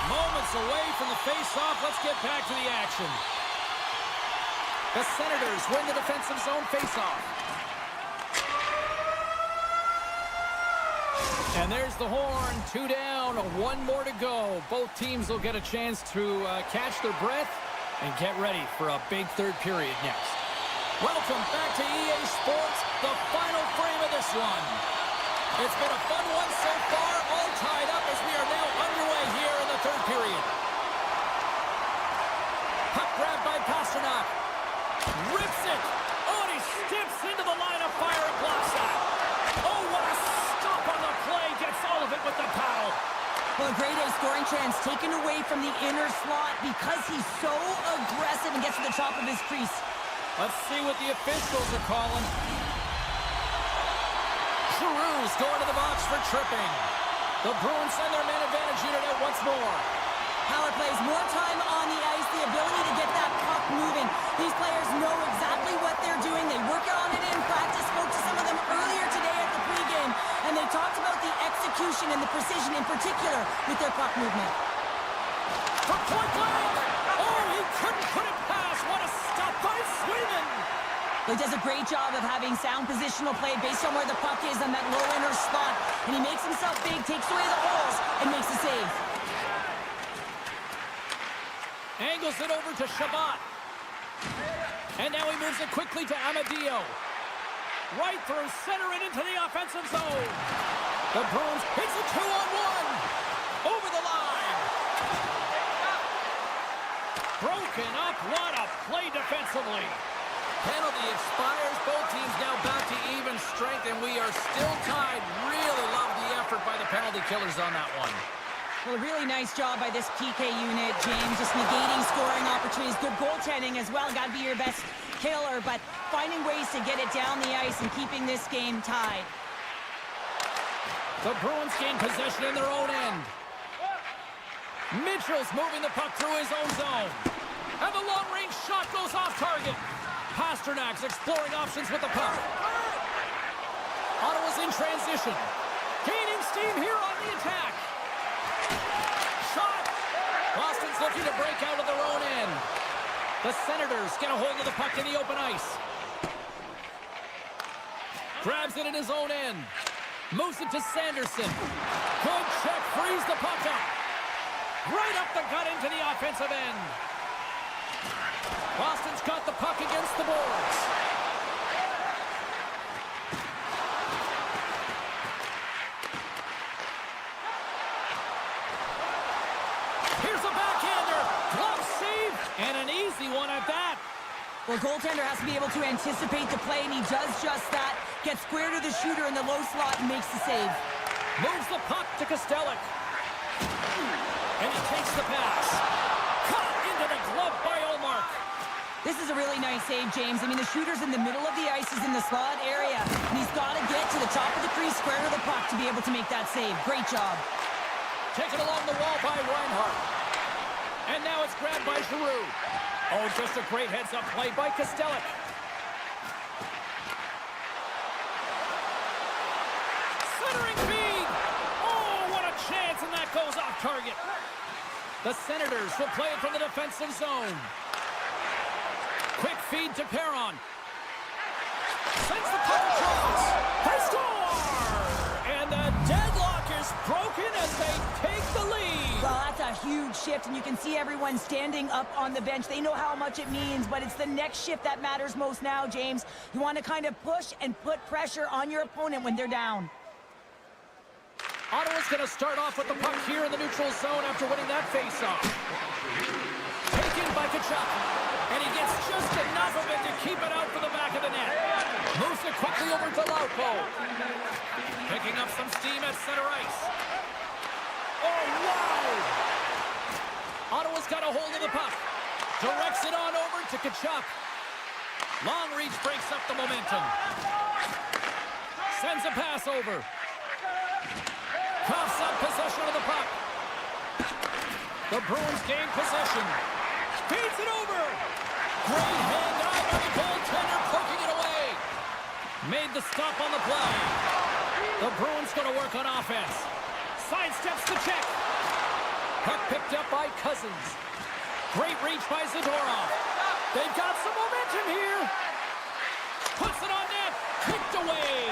Moments away from the face-off. Let's get back to the action. The Senators win the defensive zone face-off. And there's the horn. 2 down, 1 more to go. Both teams will get a chance to catch their breath and get ready for a big third period next. Welcome back to EA Sports, the final frame of this one. It's been a fun one so far, all tied up as we are now underway here in the third period. Puck grabbed by Pasternak. Rips it. Oh, and he steps into the line of fire and blocks that. Oh, what a stop on the play. Gets all of it with the paddle. Well, a great A scoring chance taken away from the inner slot because he's so aggressive and gets to the top of his crease. Let's see what the officials are calling. Giroux's going to the box for tripping. The Bruins send their man advantage unit out once more. Power plays, more time on the ice, the ability to get that puck moving. These players know exactly what they're doing. They work on it in practice. Spoke to some of them earlier today at the pregame, and they talked about the execution and the precision in particular with their puck movement. From point blank! Oh, he couldn't put it past. What a stop by Sweden! He does a great job of having sound positional play based on where the puck is on that low inner spot. And he makes himself big, takes away the holes, and makes a save. Angles it over to Shabbat. And now he moves it quickly to Amadio. Right through center and into the offensive zone. The Bruins hits a 2-on-1. Over the line. Broken up. What a play defensively. Penalty expires. Both teams now back to even strength, and we are still tied. Really love the effort by the penalty killers on that one. Well, a really nice job by this PK unit, James. Just negating scoring opportunities. Good goaltending as well. Got to be your best killer, but finding ways to get it down the ice and keeping this game tied. The Bruins gain possession in their own end. Mitchell's moving the puck through his own zone. And the long-range shot goes off target. Pasternak's exploring options with the puck. Ottawa's in transition. Gaining steam here on the attack. Shot. Boston's looking to break out of their own end. The Senators get a hold of the puck in the open ice. Grabs it in his own end. Moves it to Sanderson. Good check. Frees the puck up. Right up the gut into the offensive end. Boston's got the puck against the boards. The goaltender has to be able to anticipate the play, and he does just that. Gets square to the shooter in the low slot and makes the save. Moves the puck to Kostelic. And he takes the pass. Caught into the glove by Olmark. This is a really nice save, James. I mean, the shooter's in the middle of the ice. He's in the slot area, and he's got to get to the top of the crease, square to the puck to be able to make that save. Great job. Taken along the wall by Reinhart. And now it's grabbed by Giroux. Oh, just a great heads-up play by Kostelic. Centering feed. Oh, what a chance, and that goes off target. The Senators will play it from the defensive zone. Quick feed to Perron. Sends the puck across. They score! And the deadlock is broken as they take the lead. Well, that's a huge shift, and you can see everyone standing up on the bench. They know how much it means, but it's the next shift that matters most now, James. You want to kind of push and put pressure on your opponent when they're down. Ottawa's going to start off with the puck here in the neutral zone after winning that faceoff. Taken by Tkachuk, and he gets just enough of it to keep it out for the back of the net. Moves it quickly over to Lauko. Picking up some steam at center ice. Oh, wow! Ottawa's got a hold of the puck. Directs it on over to Tkachuk. Long reach breaks up the momentum. Sends a pass over. Coughs up possession of the puck. The Bruins gain possession. Feeds it over. Great hand eye by the goaltender, poking it away. Made the stop on the play. The Bruins going to work on offense. Sidesteps the check. Puck picked up by Cousins. Great reach by Zadorov. They've got some momentum here. Puts it on net. Kicked away.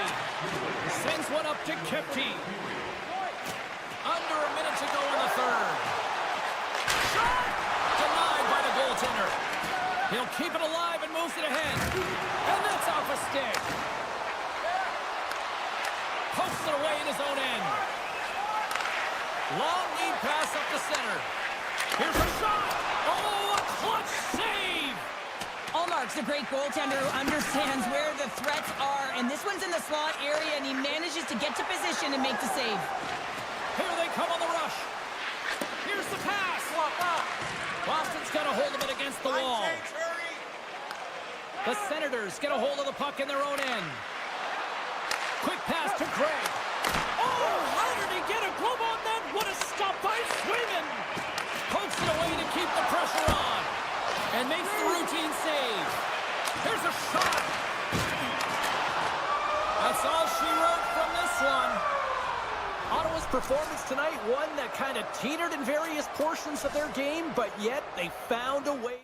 Sends one up to Kepke. Under a minute to go in the third. Shot! Denied by the goaltender. He'll keep it alive and moves it ahead. And that's off a stick. Pokes it away in his own end. Long lead pass up the center. Here's a shot. Oh, a clutch save. Olmark's a great goaltender who understands where the threats are, and this one's in the slot area, and he manages to get to position and make the save. Here they come on the rush. Here's the pass. Boston's got a hold of it against the wall. The Senators get a hold of the puck in their own end. Quick pass to Gregg. Oh, how did he get a glove on that? What a stop by Swayman. Pokes it away to keep the pressure on. And makes the routine save. Here's a shot. That's all she wrote from this one. Ottawa's performance tonight, one that kind of teetered in various portions of their game, but yet they found a way.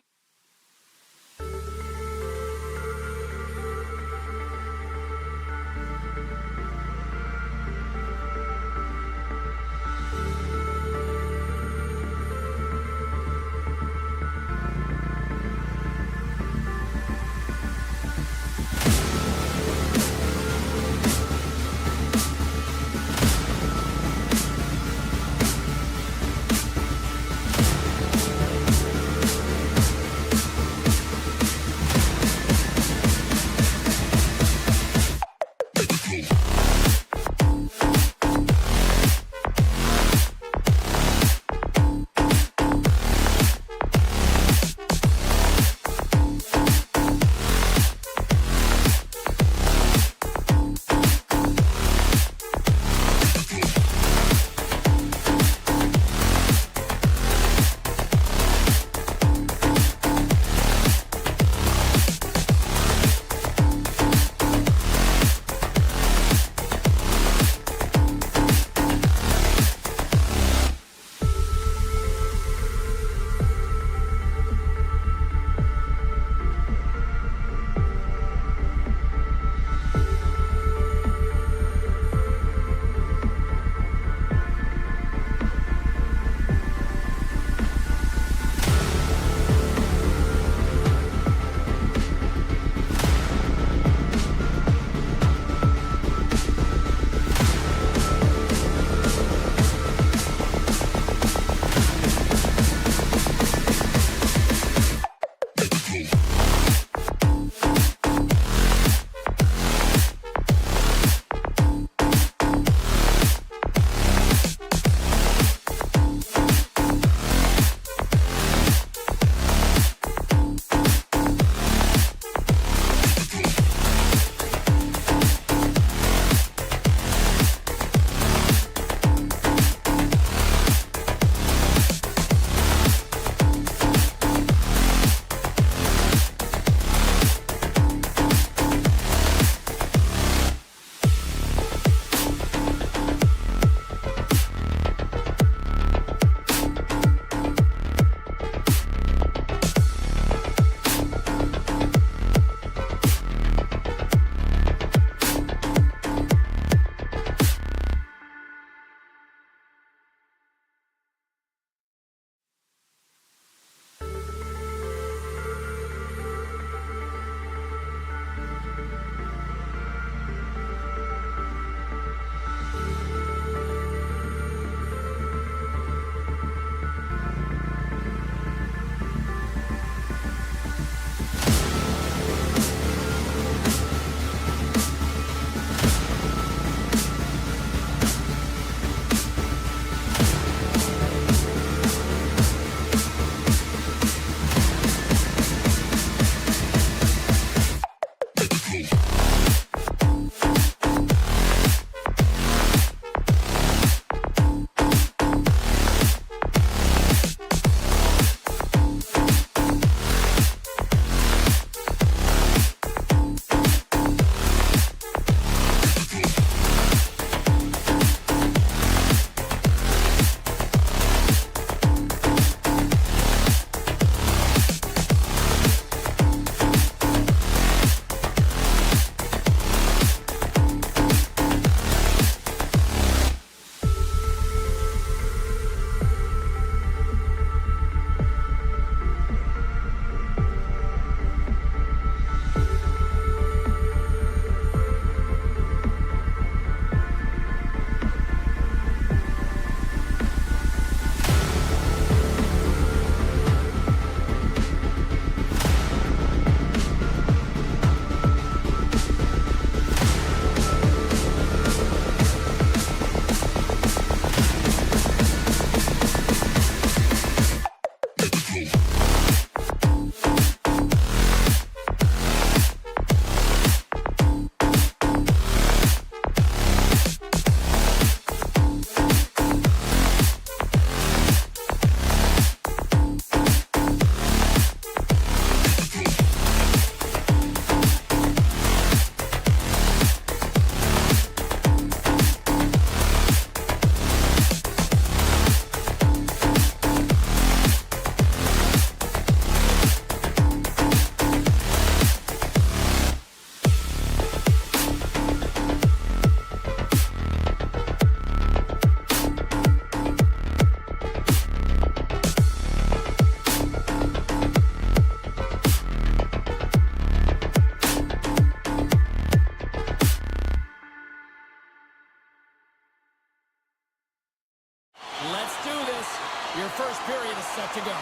set to go.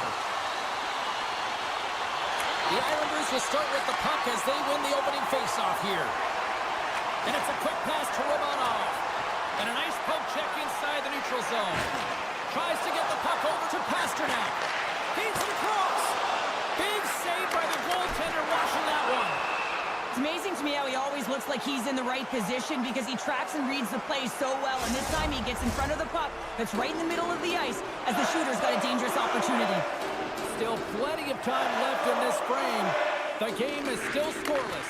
The Islanders will start with the puck as they win the opening faceoff here. And it's a quick pass to Romanov. And a nice poke check inside the neutral zone. Tries to get the puck over to Pasternak. Feeds it across. Big save by the goaltender watching that one. It's amazing to me how he always looks like he's in the right position because he tracks and reads the play so well. And this time he gets in front of the puck that's right in the middle of the ice as the shooter's got a dangerous opportunity. Still plenty of time left in this frame. The game is still scoreless.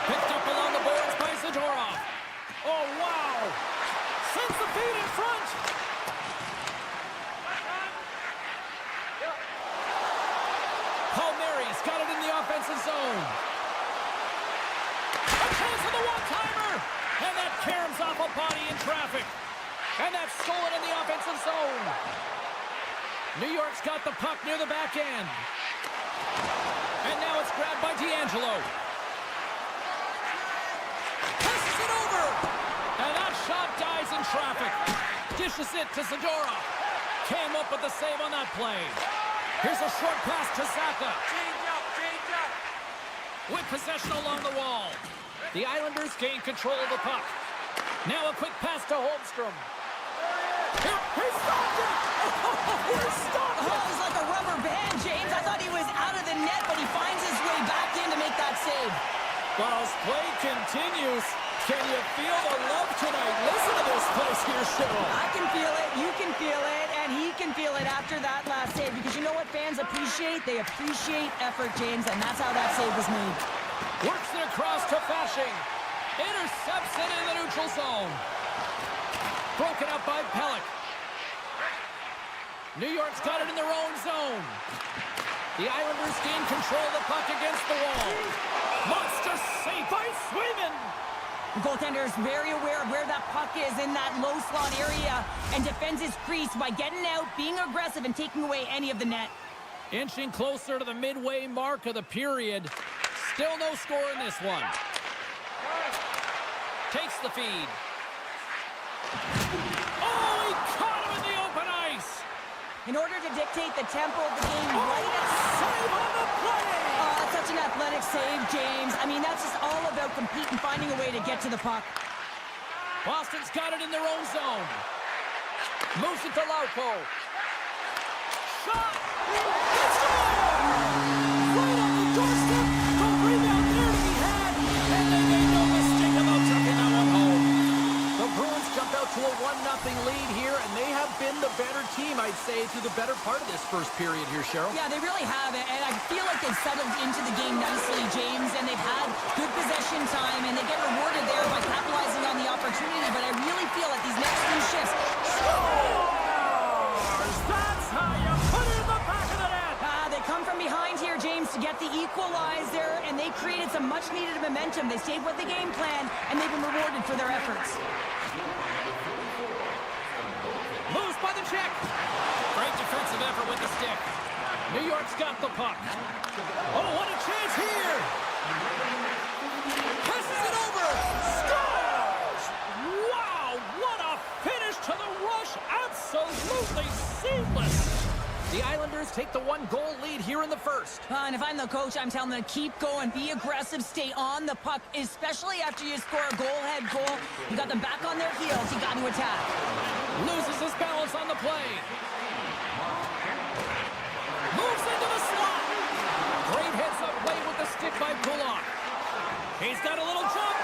Picked up along the boards by Zadorov. Oh, wow. Sends the feed in front. Palmieri's got it in the offensive zone. A chance for the one-timer. And that caroms off a body in traffic. And that's stolen in the offensive zone. New York's got the puck near the back end. And now it's grabbed by D'Angelo. Passes it over. And that shot dies in traffic. Dishes it to Zadorov. Came up with the save on that play. Here's a short pass to Saka. Change up. With possession along the wall. The Islanders gain control of the puck. Now a quick pass to Holmstrom. He stopped it! He stopped it! Oh, he's like a rubber band, James. I thought he was out of the net, but he finds his way back in to make that save. Well, as play continues, can you feel the love tonight? Listen to this place here, Cheryl. I can feel it, you can feel it, and he can feel it after that last save. Because you know what fans appreciate? They appreciate effort, James, and that's how that save was made. Works it across to Fashing. Intercepts it in the neutral zone. Broken up by Pellick. New York's got it in their own zone. The Islanders gain control of the puck against the wall. Monster save by Swayman. The goaltender is very aware of where that puck is in that low slot area and defends his crease by getting out, being aggressive, and taking away any of the net. Inching closer to the midway mark of the period. Still no score in this one. Takes the feed. Oh, he caught him in the open ice. In order to dictate the tempo of the game, right at Save on the play! oh, that's such an athletic save, James. I mean, that's just all about competing, finding a way to get to the puck. Boston's got it in their own zone. Moves it to Lauko. Shot! It's good! Right on the doorstep! The rebound there to be had! And they made no mistake about tucking that one home. The Bruins jump out to a 1-0 lead here, and they have been the better team, I'd say, through the better part of this first period here, Cheryl. Yeah, they really have it, and I feel like they've settled into the game nicely, James, and they've had good possession time, and they get rewarded there by capitalizing on the opportunity, but I really feel like these next few shifts... That's how you put it in the back of the net! They come from behind here, James, to get the equalizer, and they created some much-needed momentum. They stayed with the game plan, and they've been rewarded for their efforts. Moves by the check. Great defensive effort with the stick. New York's got the puck. Oh, what a chance here! Passes it over! Scores! Wow, what a finish to the rush! Absolutely seamless! The Islanders take the one-goal lead here in the first. And if I'm the coach, I'm telling them to keep going, be aggressive, stay on the puck, especially after you score a goal-head goal. You got them back on their heels. You got to attack. Loses his balance on the play. Moves into the slot. Great heads-up play with the stick by Pullock. He's got a little jump.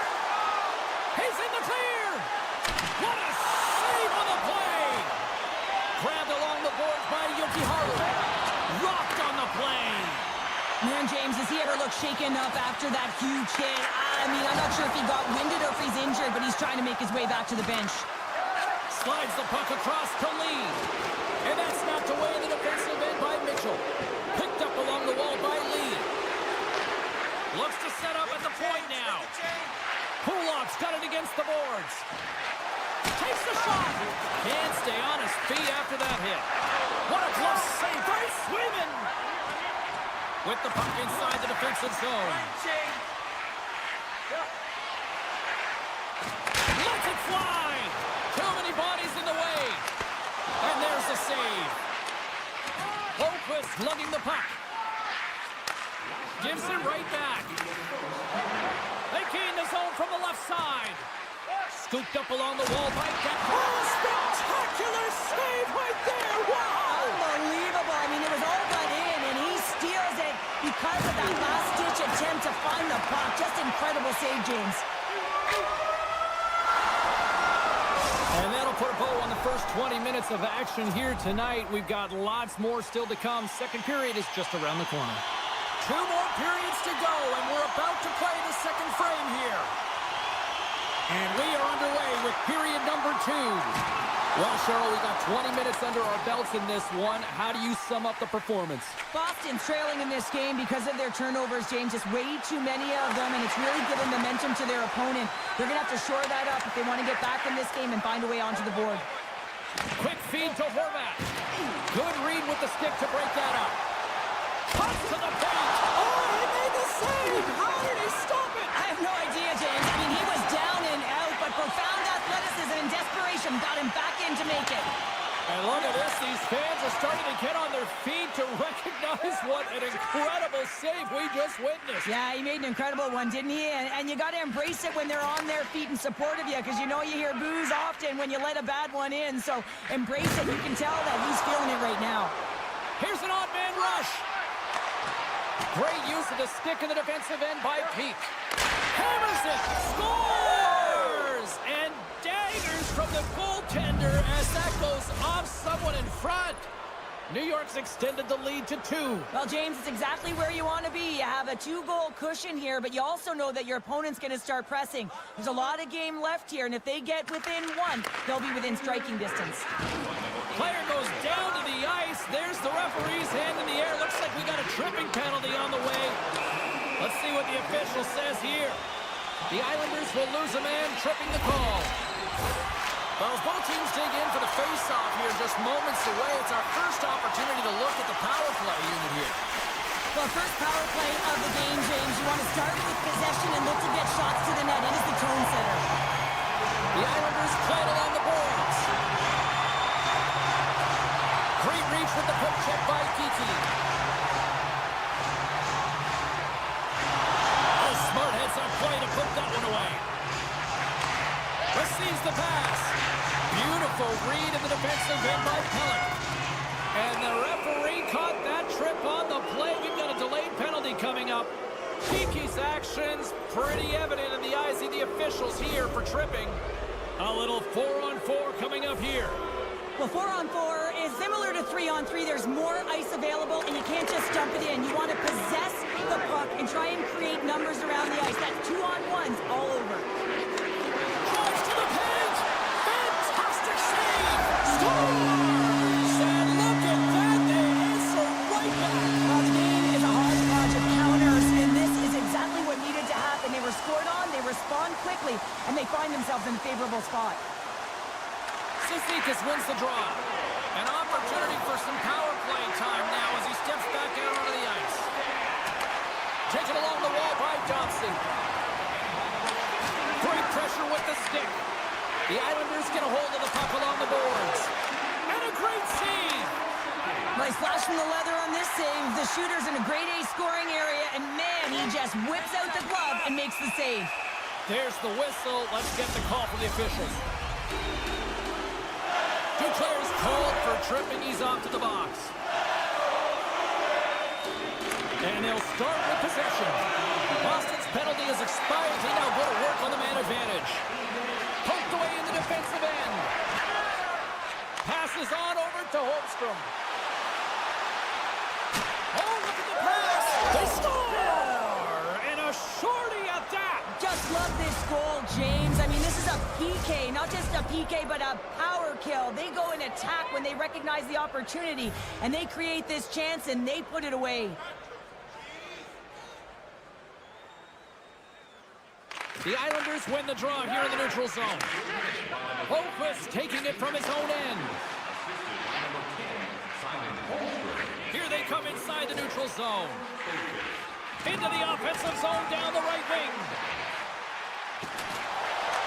He's in the clear. What a save on the play. Grabbed along the boards by Yokiharu. Rocked on the play. Man, James, does he ever look shaken up after that huge hit? I mean, I'm not sure if he got winded or if he's injured, but he's trying to make his way back to the bench. Slides the puck across to Lee. And that's knocked away in the defensive end by Mitchell. Picked up along the wall by Lee. Looks to set up at the point now. Pullock's got it against the boards. Takes the shot. Can't stay on his feet after that hit. What a glove save by Swayman. With the puck inside the defensive zone. Lets it fly. Too many bodies in the way. And there's the save. Poke lugging the puck. Gives it right back. They gain the zone from the left side. Scooped up along the wall by Decker. Oh, spectacular save right there. Wow. Unbelievable. I mean, it was all got in, and he steals it because of that last-ditch attempt to find the puck. Just incredible save, James. And that'll put a bow on the first 20 minutes of action here tonight. We've got lots more still to come. Second period is just around the corner. 2 more periods to go, and we're about to play the second frame here. And we are underway with period number 2. Well, Cheryl, we got 20 minutes under our belts in this one. How do you sum up the performance? Boston's trailing in this game because of their turnovers, James. Just way too many of them, and it's really given momentum to their opponent. They're going to have to shore that up if they want to get back in this game and find a way onto the board. Quick feed to Horvat. Good read with the stick to break that up. Puck to the paint. Oh, he made the save. How did he stop it? I have no idea, James. I mean, he was down and out, but profound athleticism and desperation got him back in to make it. And look at this. These fans are starting to get on their feet to recognize what an incredible save we just witnessed. Yeah, he made an incredible one, didn't he? And you got to embrace it when they're on their feet in support of you, because you know you hear boos often when you let a bad one in. So embrace it. You can tell that he's feeling it right now. Here's an odd man rush. Great use of the stick in the defensive end by Peak. Hammers it. Scores! And daggers from the goaltender as that goes off someone in front. New York's extended the lead to 2. Well, James, it's exactly where you want to be. You have a 2-goal cushion here, but you also know that your opponent's going to start pressing. There's a lot of game left here, and if they get within 1, they'll be within striking distance. Player goes down to the ice. There's the referee's hand in the air. Looks like we got a tripping penalty on the way. Let's see what the official says here. The Islanders will lose a man, tripping the call. Well, as both teams dig in for the face-off here just moments away, it's our first opportunity to look at the power play unit here. Well, first power play of the game, James. You want to start with possession and look to get shots to the net. It is the tone setter. The Islanders play it along the boards. Great reach with the poke check by Kiki. A smart heads-up play to put that one away. Receives the pass. Beautiful read in the defensive end by Pellick. And the referee caught that trip on the play. We've got a delayed penalty coming up. Kiki's actions pretty evident in the eyes of the officials here for tripping. A little 4-on-4 coming up here. Well, 4-on-4 is similar to 3-on-3. There's more ice available, and you can't just dump it in. You want to possess the puck and try and create numbers around the ice. That's 2-on-1s all over. Drives to the paint. Fantastic save. Scores! And look at that. They answer right back. Well, the game is a hodgepodge of counters, and this is exactly what needed to happen. They were scored on, they respond quickly, and they find themselves in a favorable spot. Cizikas wins the draw. An opportunity for some power play time now as he steps back out onto the ice. Taken along the wall by Johnson. Great pressure with the stick. The Islanders get a hold of the puck along the boards. And a great save. Nice flash from the leather on this save. The shooter's in a grade A scoring area, and man, he just whips out the glove and makes the save. There's the whistle. Let's get the call from the officials. Two players called for tripping. He's off to the box. And they'll start with possession. Boston's penalty has expired. They now go to work on the man advantage. Poked away in the defensive end. Passes on over to Holmstrom. Oh, look at the pass. They score! And a shorty at that. Just love this goal, James. I mean, this is a PK, not just a PK, but a power kill. They go and attack when they recognize the opportunity, and they create this chance, and they put it away. The Islanders win the draw here in the neutral zone. Holmqvist taking it from his own end. Here they come inside the neutral zone. Into the offensive zone down the right wing.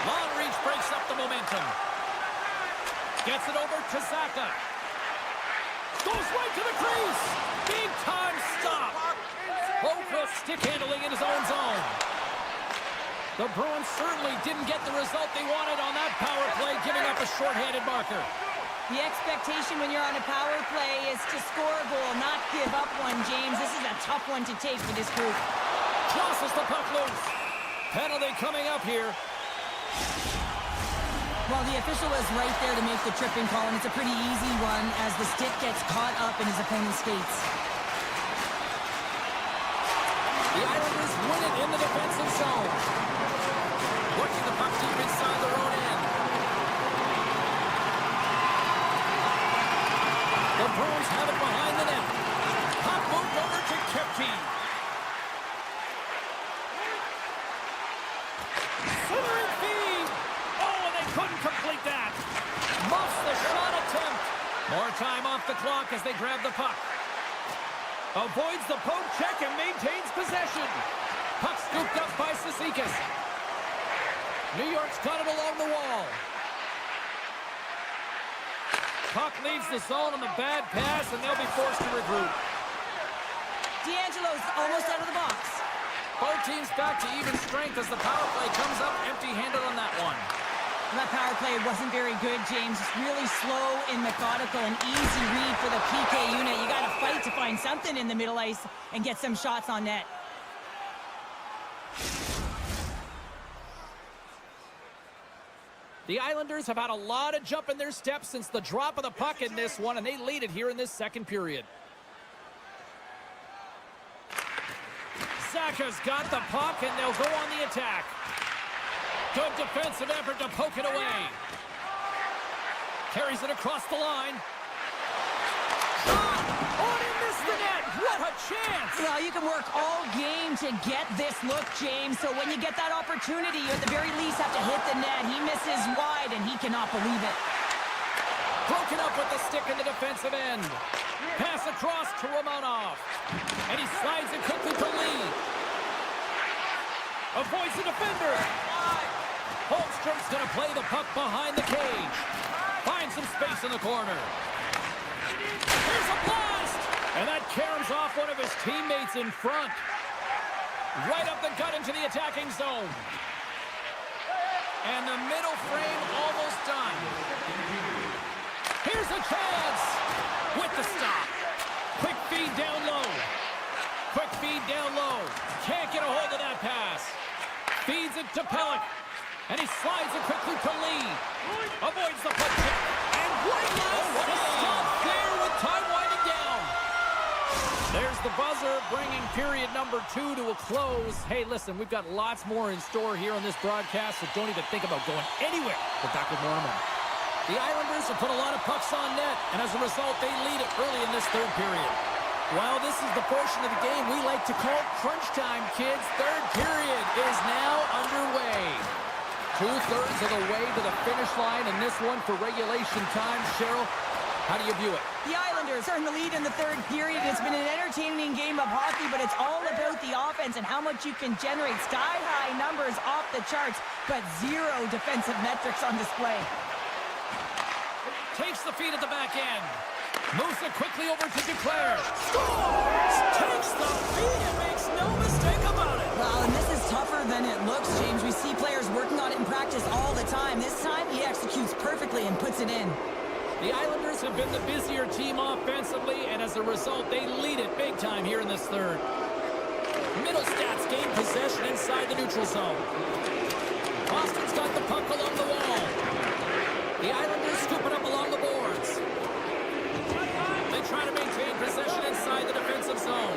Long reach breaks up the momentum. Gets it over to Zaka. Goes right to the crease. Big time stop. Hopeless stick handling in his own zone. The Bruins certainly didn't get the result they wanted on that power play, giving up a shorthanded marker. The expectation when you're on a power play is to score a goal, not give up one, James. This is a tough one to take for this group. Tosses the puck loose. Penalty coming up here. Well, the official was right there to make the tripping call, and it's a pretty easy one as the stick gets caught up in his opponent's skates. The Islanders win it in the defensive zone. Working the puck deep inside their own end. The Bruins have it behind the net. Puck moved over to Kepke. Centering feed. Oh, and they couldn't complete that. Muffs the shot attempt. More time off the clock as they grab the puck. Avoids the poke check and maintains possession. Puck scooped up by Cizikas. New York's got it along the wall. Puck leaves the zone on the bad pass, and they'll be forced to regroup. D'Angelo's almost out of the box. Both teams back to even strength as the power play comes up empty-handed on that one. That power play wasn't very good, James. It's really slow and methodical, an easy read for the PK unit. You got to fight to find something in the middle ice and get some shots on net. The Islanders have had a lot of jump in their steps since the drop of the puck in this one, and they lead it here in this second period. Zacha's got the puck, and they'll go on the attack. Good defensive effort to poke it away. Carries it across the line. Shot! Oh, and he missed the net! What a chance! Well, you can work all game to get this look, James. So when you get that opportunity, you at the very least have to hit the net. He misses wide, and he cannot believe it. Broken up with the stick in the defensive end. Pass across to Romanov. And he slides it quickly to Lee. Avoids the defender. Holmstrom's going to play the puck behind the cage. Finds some space in the corner. Here's a blast! And that caroms off one of his teammates in front. Right up the gut into the attacking zone. And the middle frame almost done. Here's a chance! With the stop. Quick feed down low. Quick feed down low. Can't get a hold of that pass. Feeds it to Pellick. And he slides it quickly to Lee. Avoids the puck check. And right now, what a stop there with time winding down. There's the buzzer, bringing period number 2 to a close. Hey, listen, we've got lots more in store here on this broadcast, so don't even think about going anywhere. We're back with more in a moment. The Islanders have put a lot of pucks on net, and as a result, they lead it early in this third period. Well, this is the portion of the game we like to call crunch time, kids. Third period is now underway. 2/3 of the way to the finish line in this one for regulation time. Cheryl, how do you view it? The Islanders are in the lead in the third period. It's been an entertaining game of hockey, but it's all about the offense and how much you can generate. Sky-high numbers off the charts, but zero defensive metrics on display. Takes the feed at the back end. Moves it quickly over to Duclair. Scores! Takes the feed and makes no mistake about it. Well, and this is tougher than it looks, James. We see players working on it in practice all the time. This time, he executes perfectly and puts it in. The Islanders have been the busier team offensively, and as a result, they lead it big time here in this third. Middle stats gain possession inside the neutral zone. Boston's got the puck along the wall. The Islanders scoop it up along the boards. They try to maintain possession inside the defensive zone.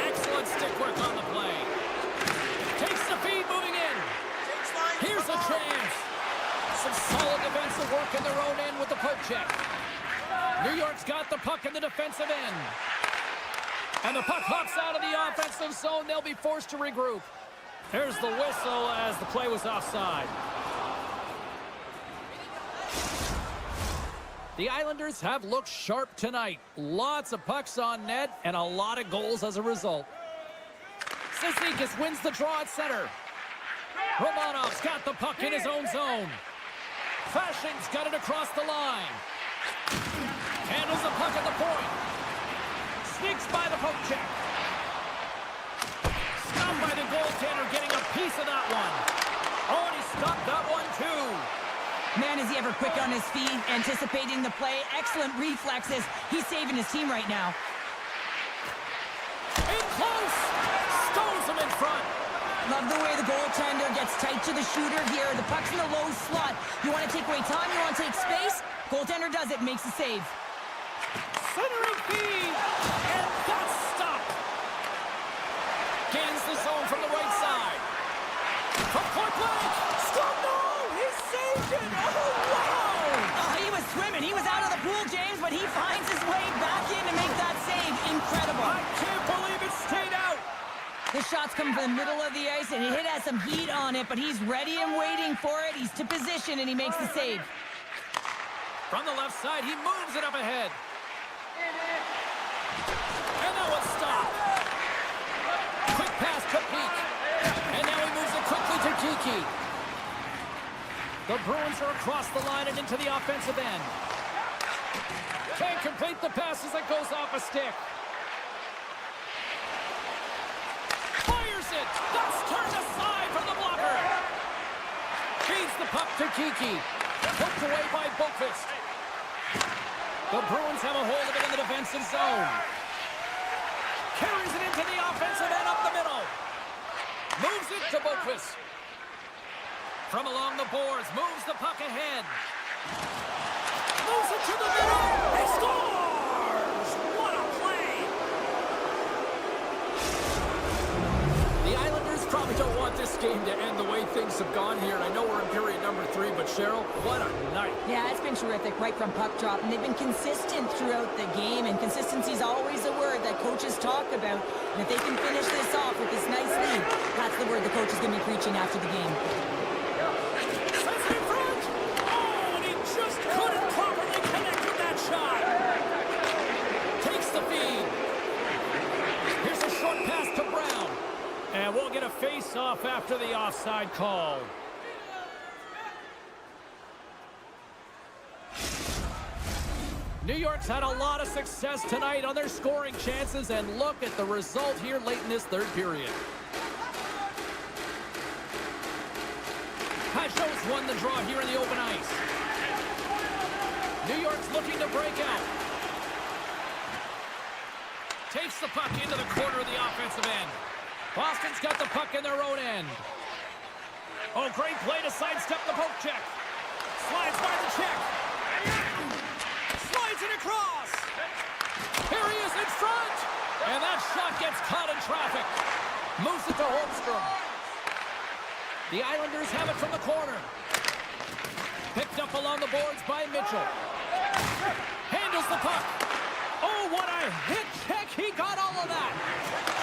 Excellent stick work on the play. Takes the feed, moving in. Here's a chance. Some solid defensive work in their own end with the poke check. New York's got the puck in the defensive end. And the puck hops out of the offensive zone. They'll be forced to regroup. There's the whistle as the play was offside. The Islanders have looked sharp tonight. Lots of pucks on net and a lot of goals as a result. Cizikas wins the draw at center. Romanov's got the puck in his own zone. Fashion's got it across the line. Handles the puck at the point. Sneaks by the poke check. Stopped by the goaltender, getting a piece of that one. Oh, and he stopped that one too. Man, is he ever quick on his feet, anticipating the play. Excellent reflexes. He's saving his team right now. In close. Stones him in front. Love the way the goaltender gets tight to the shooter here. The puck's in the low slot. You want to take away time, you want to take space. Goaltender does it, makes the save. Centering feed. And that's stopped. Gains the zone from the right side. From point blank. Stop, no! He saved it! Oh, wow! Oh, he was swimming. He was out of the pool, James, but he finds his way back in to make that save. Incredible. I can't believe it stayed out. The shot's coming from the middle of the ice, and it has some heat on it, but he's ready and waiting for it. He's to position, and he makes the save. From the left side, he moves it up ahead. And that one's stopped. Quick pass to Peak. And now he moves it quickly to Kiki. The Bruins are across the line and into the offensive end. Can't complete the pass as it goes off a stick. Fires it. That's turned aside from the blocker. Feeds the puck to Kiki. Poked away by Boqvist. The Bruins have a hold of it in the defensive zone. Carries it into the offensive end up the middle. Moves it to Boqvist. From along the boards, moves the puck ahead. Moves it to the middle. He scores! What a play! The Islanders probably don't want this game to end the way things have gone here. I know we're in period number 3, but Cheryl, what a night. Yeah, it's been terrific right from puck drop, and they've been consistent throughout the game, and consistency is always a word that coaches talk about. And if they can finish this off with this nice lead, that's the word the coach is going to be preaching after the game. Sends it in front. Oh, and he just couldn't properly connect with that shot. Takes the feed. Here's a short pass to Brown. And we'll get a face-off after the offside call. New York's had a lot of success tonight on their scoring chances, and look at the result here late in this third period. Pajot's won the draw here in the open ice. New York's looking to break out. Takes the puck into the corner of the offensive end. Boston's got the puck in their own end. Oh, great play to sidestep the poke check. Slides by the check. Slides it across. Here he is in front. And that shot gets caught in traffic. Moves it to Holmstrom. The Islanders have it from the corner. Picked up along the boards by Mitchell. Handles the puck. Oh, what a hit check. He got all of that.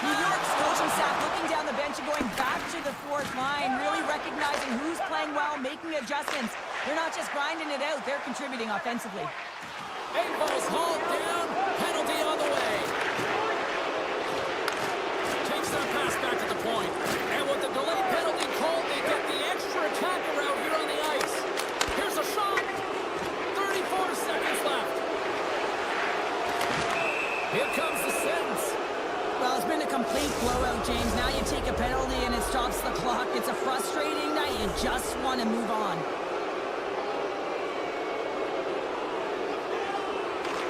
New York's coaching staff looking down the bench and going back to the fourth line, really recognizing who's playing well, making adjustments. They're not just grinding it out, they're contributing offensively. Eight balls hauled down. Penalty on the way. Takes that pass back to the point. And with the delayed penalty called, they get the extra attacker out here on the ice. Here's a shot. 34 seconds left. Here comes the sentence. Well, it's been a complete blowout, James. Now you take a penalty and it stops the clock. It's a frustrating night. You just want to move on.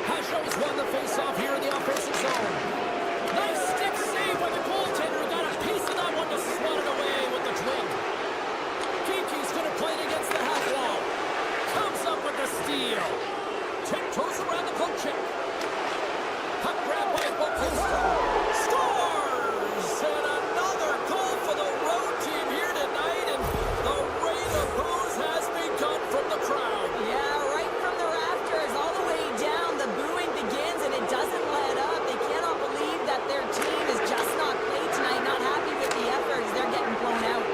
Pajot's won the face-off here in the offensive zone. Nice stick save by the goaltender. Got a piece of that one to swat it away with the twig. Kiki's going to play it against the half wall. Comes up with the steal. Tiptoes around the poke check. Puck grab by Boqvist. Scores! And another goal for the road team here tonight. And the rain of booze has begun from the crowd. Yeah, right from the rafters all the way down. The booing begins and it doesn't let up. They cannot believe that their team is just not played tonight. Not happy with the efforts. They're getting blown out.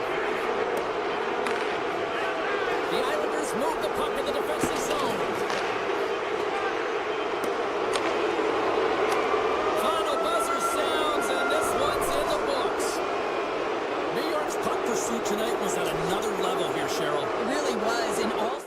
The Islanders move the puck in the defensive zone. Final buzzer sounds, and this one's in the books. New York's puck pursuit tonight was at another level here, Cheryl. It really was. And all